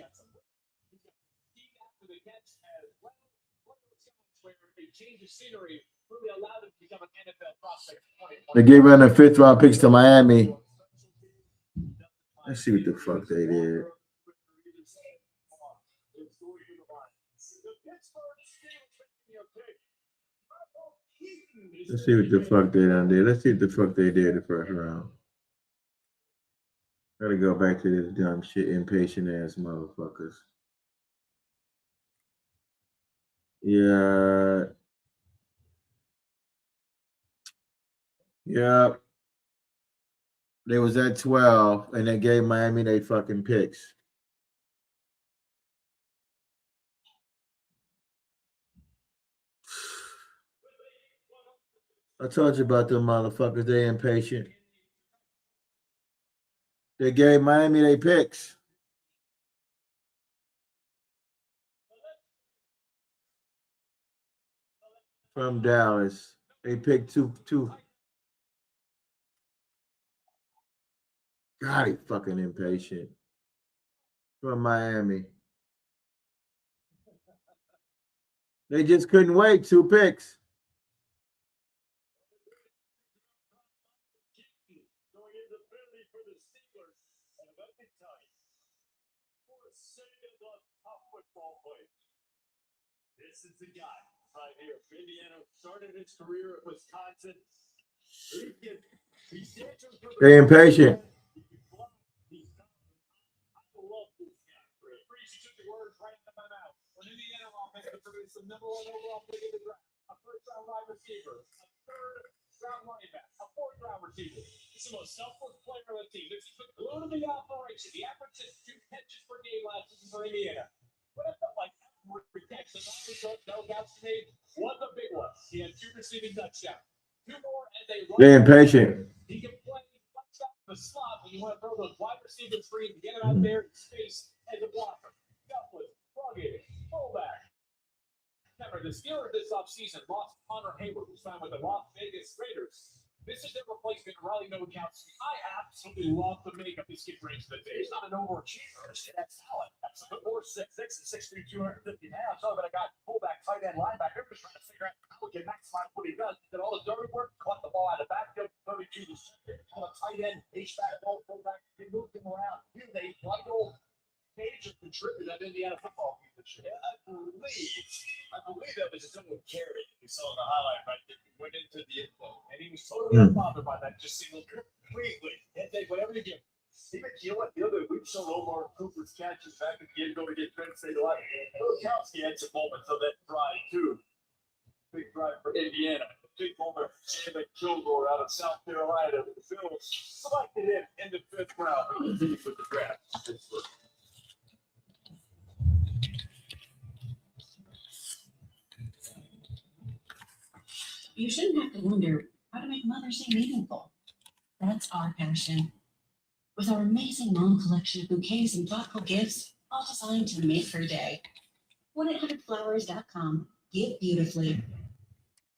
They gave her the 5th round picks to Miami. Let's see what the fuck they did. Let's see what the fuck they done did. Let's see what the fuck they did the first round. Gotta go back to this dumb shit, impatient ass motherfuckers. Yeah. Yeah. They was at 12 and they gave Miami they fucking picks. I told you about them motherfuckers. They impatient. They gave Miami their picks. From Dallas. They picked two. God, he fucking impatient. From Miami. They just couldn't wait. 2 picks. This is the guy right here. Indiana started his career at Wisconsin. They impatient. The number 1 overall pick in the draft, a first-round wide receiver, a third-round running back, a fourth-round receiver. He's the most selfless player on the team. This is the glue to the operation. The average is 2 catches per game last season for Indiana. What it felt like every catch. No doubts made. Was a big one. He had 2 receiving touchdowns. 2 more, and they They're impatient. He can play the slot when you want to throw throw those wide receiver screens, get it out there in space as a blocker. Selfless, rugged, fullback. Remember, the Steelers this offseason lost Connor Hayward, who signed with the Las Vegas Raiders. This is their replacement, Riley No Counts. I absolutely love the makeup this kid brings to the day. He's not an overachiever. That's solid. That's a bit more 6'6" and 6'3", 250 pounds. But I got fullback, tight end, linebacker. Just trying to figure out how we can maximize what he does. Did all the dirty work, caught the ball out of the backfield, 32 to 7. On a tight end, H-back, ball, fullback. They moved him around. Here they like old major contributor that Indiana football team this year. I believe that was his own carry we saw in the highlight, right? That went into the info. And he was totally unbothered by that, just singled completely. And take whatever you give. Even the other week showed Omar Cooper's catches back at the end, going to get Penn State alive. Bilkowski had some moments of that drive, too. Big drive for Indiana. Big moment for Jalen Kilgore out of South Carolina. The Bills selected him in the 5th round. With the draft. You shouldn't have to wonder how to make Mother's Day meaningful. That's our passion. With our amazing mom collection of bouquets and thoughtful gifts, all designed to make her day. 1-800-Flowers.com. Give beautifully.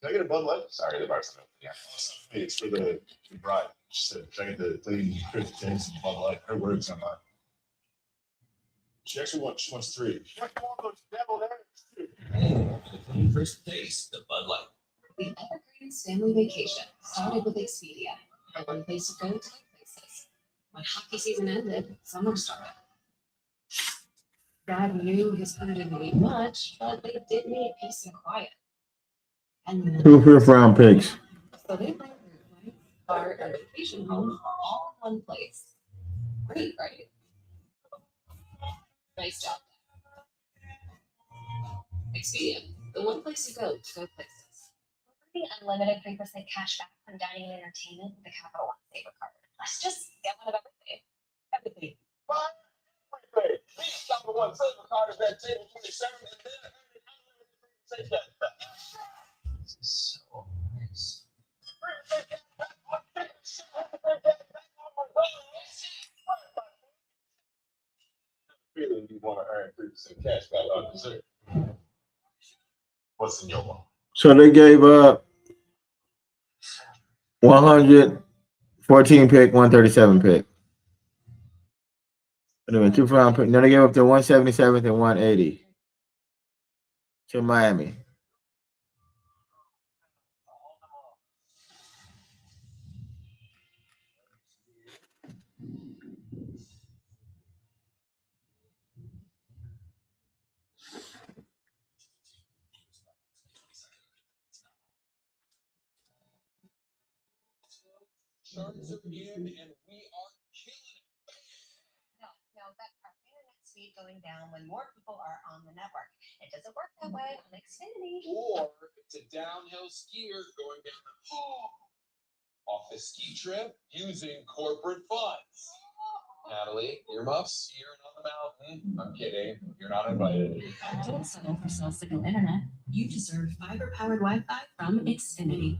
Can I get a Bud Light? Sorry, the bar's not open. Yeah. It's for the bride. She said, can I get the clean Chris Jensen Bud Light? Her words on mine. She wants 3. First taste, the Bud Light. The Evergreen's family vacation started with Expedia. One place to go to places. When hockey season ended, summer started. Dad knew his crew didn't need much, but they did need peace and quiet. And then 2 5th-round picks. so they brought their car and vacation home all in one place. Great, right? Nice job. Expedia, the one place to go places. Free unlimited 3% cash back on dining and entertainment with the Capital One Saver card. Let's just get one of everything. Everything. Please Capital One Saver card is at table 27, and then say that. This is so nice. Feeling you want to earn 3% cash back on dessert. What's in your wallet? So they gave up 114 pick, 137 pick. And then 2 round pick. Then they gave up the 177th and 180 to Miami. Sharks are in, and we are killing it. No, that's our internet speed going down when more people are on the network. It doesn't work that way on Xfinity. Or it's a downhill skier going down off the ski trip using corporate funds. Natalie, earmuffs, skiing on the mountain. I'm kidding. You're not invited. Don't settle for cell signal internet. You deserve fiber-powered Wi-Fi from Xfinity.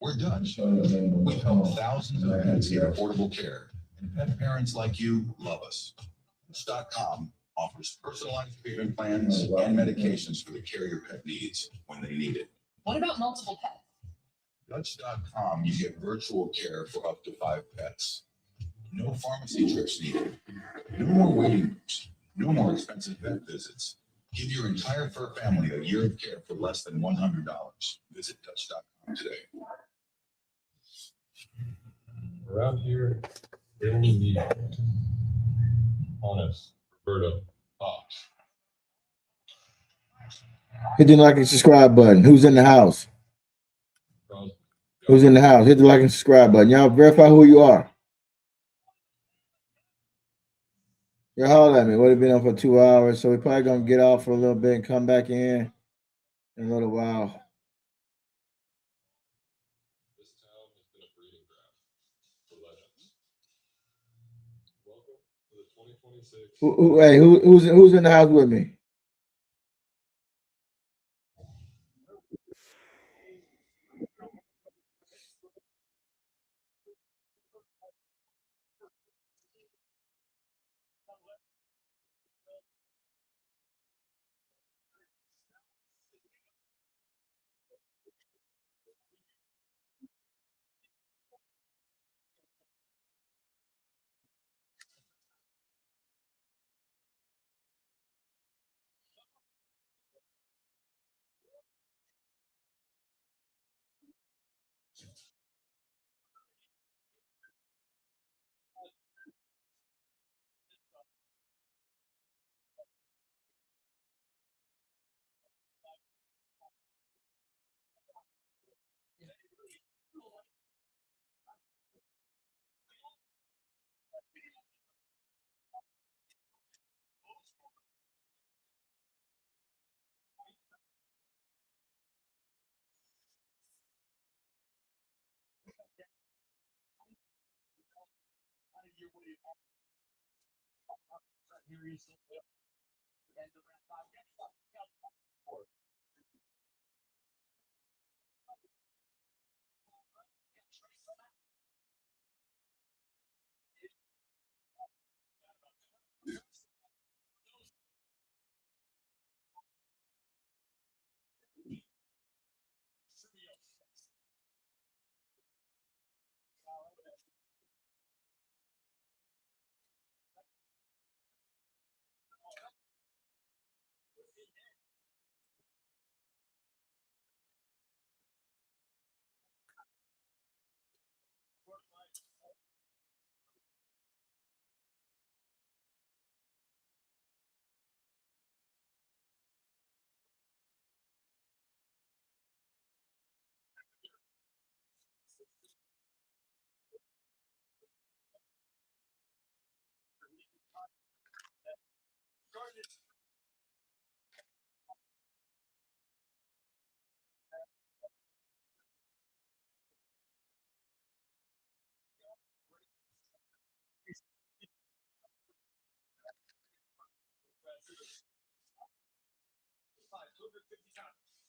We're Dutch. We've helped thousands of pets get affordable care, and pet parents like you love us. Dutch.com offers personalized treatment plans and medications for the care your pet needs when they need it. What about multiple pets? Dutch.com, you get virtual care for up to 5 pets. No pharmacy trips needed. No more waiting rooms. No more expensive vet visits. Give your entire fur family a year of care for less than $100. Visit Dutch.com today. Around here, they only need honest Roberto Fox. Hit the like and subscribe button. Who's in the house? Who's in the house? Hit the like and subscribe button. Y'all verify who you are. Y'all holler at me. We've been on for 2 hours, so we're probably gonna get off for a little bit and come back in a little while. This town has been a breeding ground for legends. Welcome to the 2026. Who's in the house with me?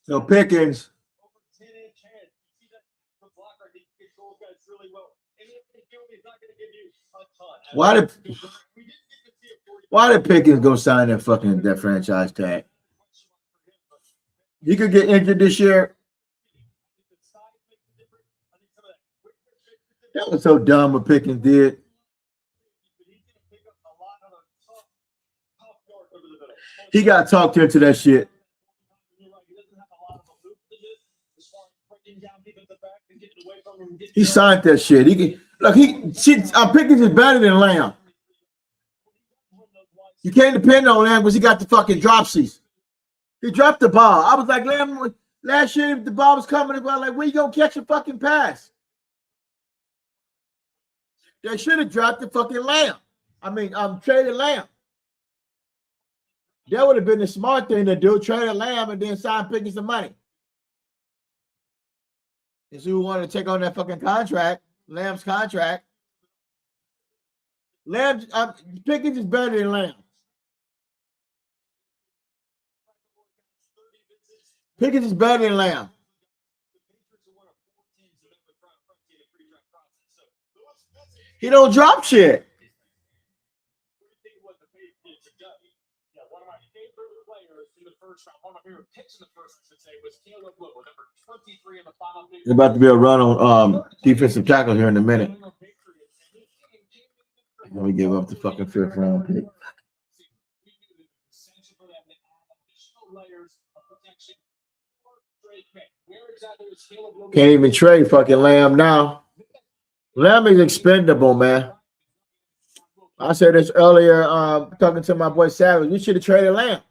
So Pickens. Why did Pickens go sign that franchise tag? He could get injured this year. That was so dumb what Pickens did. He got talked into that shit. He signed that shit. He can look. Pickens is better than Lamb. You can't depend on Lamb because he got the fucking dropsies. He dropped the ball. I was like, Lamb, last year the ball was coming. I was like, where you gonna catch a fucking pass? They should have dropped the fucking Lamb. Traded Lamb. That would have been the smart thing to do. Trade a Lamb and then sign Pickens some money. Is who wanted to take on that fucking contract, Lamb's contract. Pickens is better than Lamb. Pickens is better than Lamb. He don't drop shit. One of my favorite players in the first round, one of my favorite picks in the first, I should say, was Caleb Wilson, number 23 in the final. There's about to be a run on defensive tackle here in a minute. Let me give up the fucking fifth round pick. Can't even trade fucking Lamb now. Lamb is expendable, man. I said this earlier, talking to my boy Savage. We should have traded Lamb.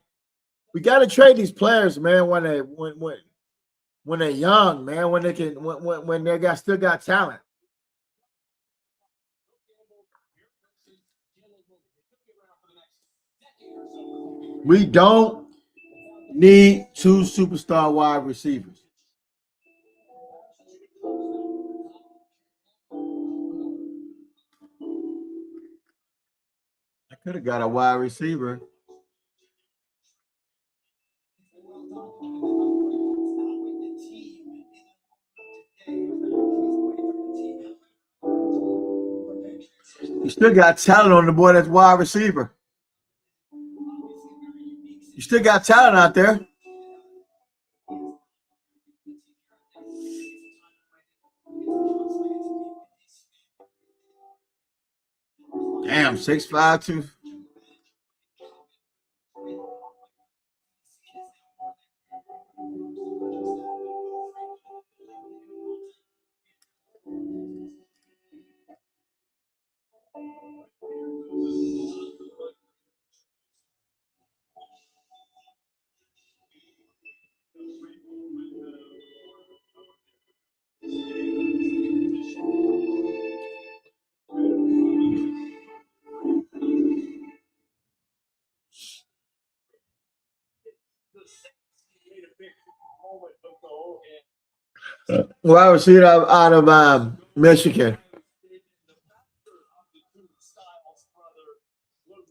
We got to trade these players, man, when they're young, man, when they still got talent. We don't need two superstar wide receivers. I could have got a wide receiver. You still got talent on the boy that's wide receiver. You still got talent out there. Damn, 6'5", 2. Wide receiver out of Michigan.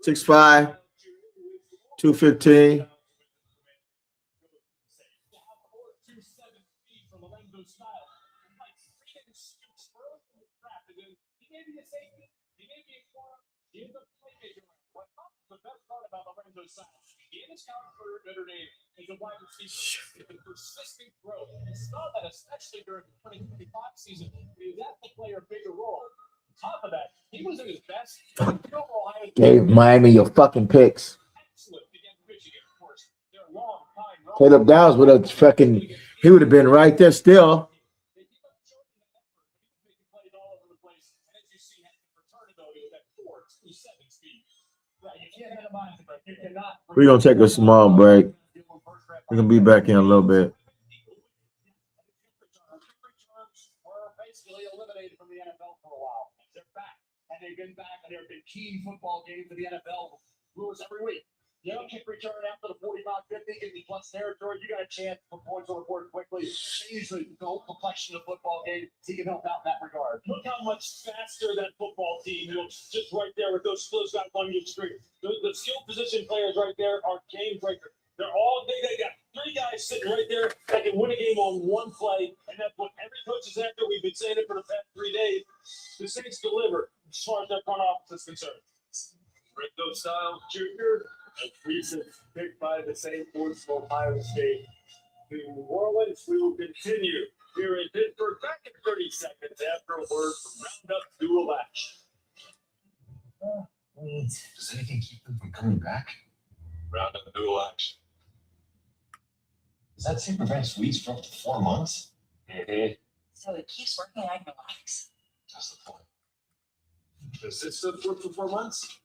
6'5", 215. The best part about Lorenzo Styles, he and his counter better name is a wide receiver with persistent growth. You saw that especially during the 2025 season. He was asked to play a bigger role. On top of that, he was in his best. Gave Miami your fucking picks. Excellent against Michigan, of course. They're long time. Caleb Downs would have fucking, he would have been right there still. They keep up short in the effort, but he was making plays all over the place. And as you see, had the return ability with that 4.27 speed. We're going to take a small break. We're going to be back in a little bit. Were basically eliminated from the NFL for a while. They're back, and they've been back, and there have been key football games in the NFL. Lewis every week. You know, kick return after the 45-50, give me plus territory. You got a chance for points on the board quickly. Usually the whole complexion of the football game, he can help out in that regard. Look how much faster that football team looks just right there with those splits out on your screen. The skill position players right there are game breakers. They're all they got 3 guys sitting right there that can win a game on one play, and that's what every coach is after. We've been saying it for the past 3 days. The Saints deliver as far as their front office is concerned. Lorenzo Styles Jr., a recent pick by the St. Louis of Ohio State. To New Orleans, we will continue here in Pittsburgh. Back in 30 seconds after a word from Roundup Dual Action. Does anything keep them from coming back? Roundup Dual Action. Does that say prevent sweets for up to 4 months? Mm-hmm. So it keeps working, I can relax. That's the point. Does it still work for 4 months?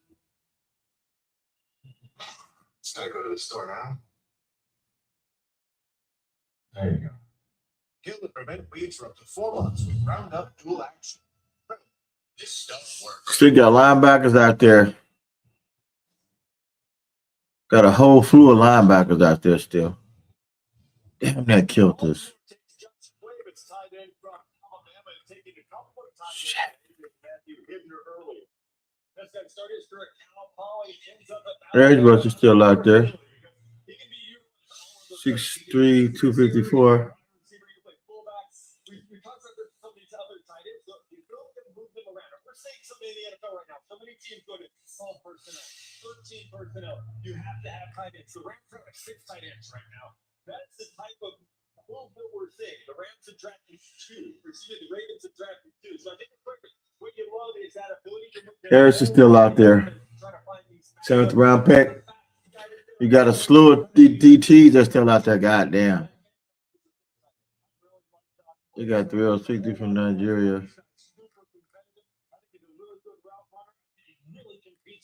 Just gotta go to the store now. There you go. Kill and prevent weeds for up to 4 months with Roundup Dual Action. This stuff works. Still got linebackers out there. Got a whole slew of linebackers out there still. Damn, that killed us. Edge rush is still out there. 6'3", 254. So many teams go to 12 personnel, 13 personnel. You have to have tight ends. The Rams are at 6 tight ends right now. That's the type of move that we're seeing. The Rams are drafting 2. The Ravens are drafting 2. So I think what you love is that ability to move. Harris is still out there. 7th round pick. You got a slew of DTs that's still out there. Goddamn. You got 360 from Nigeria.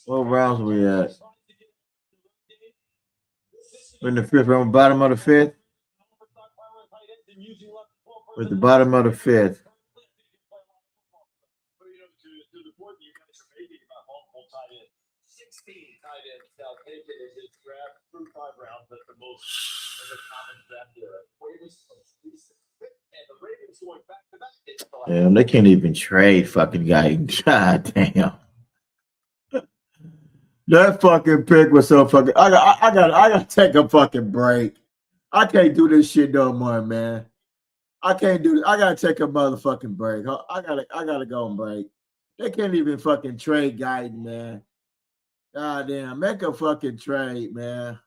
What rounds are we at? We're in the 5th round, bottom of the 5th. We're at the bottom of the 5th. Damn, they can't even trade fucking guy. God damn. That fucking pick was so fucking. I gotta take a fucking break. I can't do this shit no more, man. I can't do this. I gotta take a motherfucking break. I gotta go and break. They can't even fucking trade Guyton, man. God damn, make a fucking trade, man.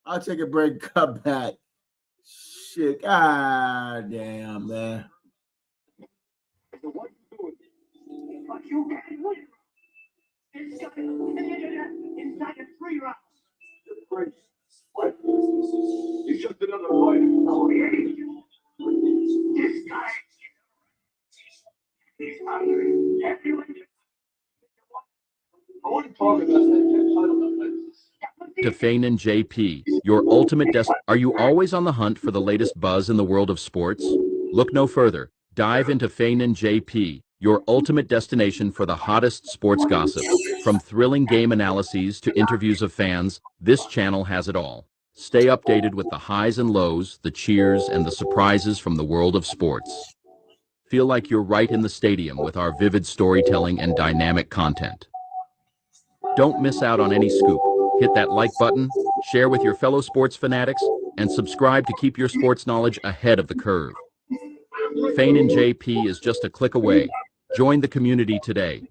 I'll take a break, come back. Shit, god damn, man. Inside of 3 rounds. What? He's just another fighter. Oh, yeah. This guy. He's hungry. Everyone. I want to talk about that. Defeanin' JP, your ultimate Are you always on the hunt for the latest buzz in the world of sports? Look no further. Dive into Feinin JP, your ultimate destination for the hottest sports gossip. From thrilling game analyses to interviews of fans, this channel has it all. Stay updated with the highs and lows, the cheers, and the surprises from the world of sports. Feel like you're right in the stadium with our vivid storytelling and dynamic content. Don't miss out on any scoop. Hit that like button, share with your fellow sports fanatics, and subscribe to keep your sports knowledge ahead of the curve. Fane and JP is just a click away. Join the community today.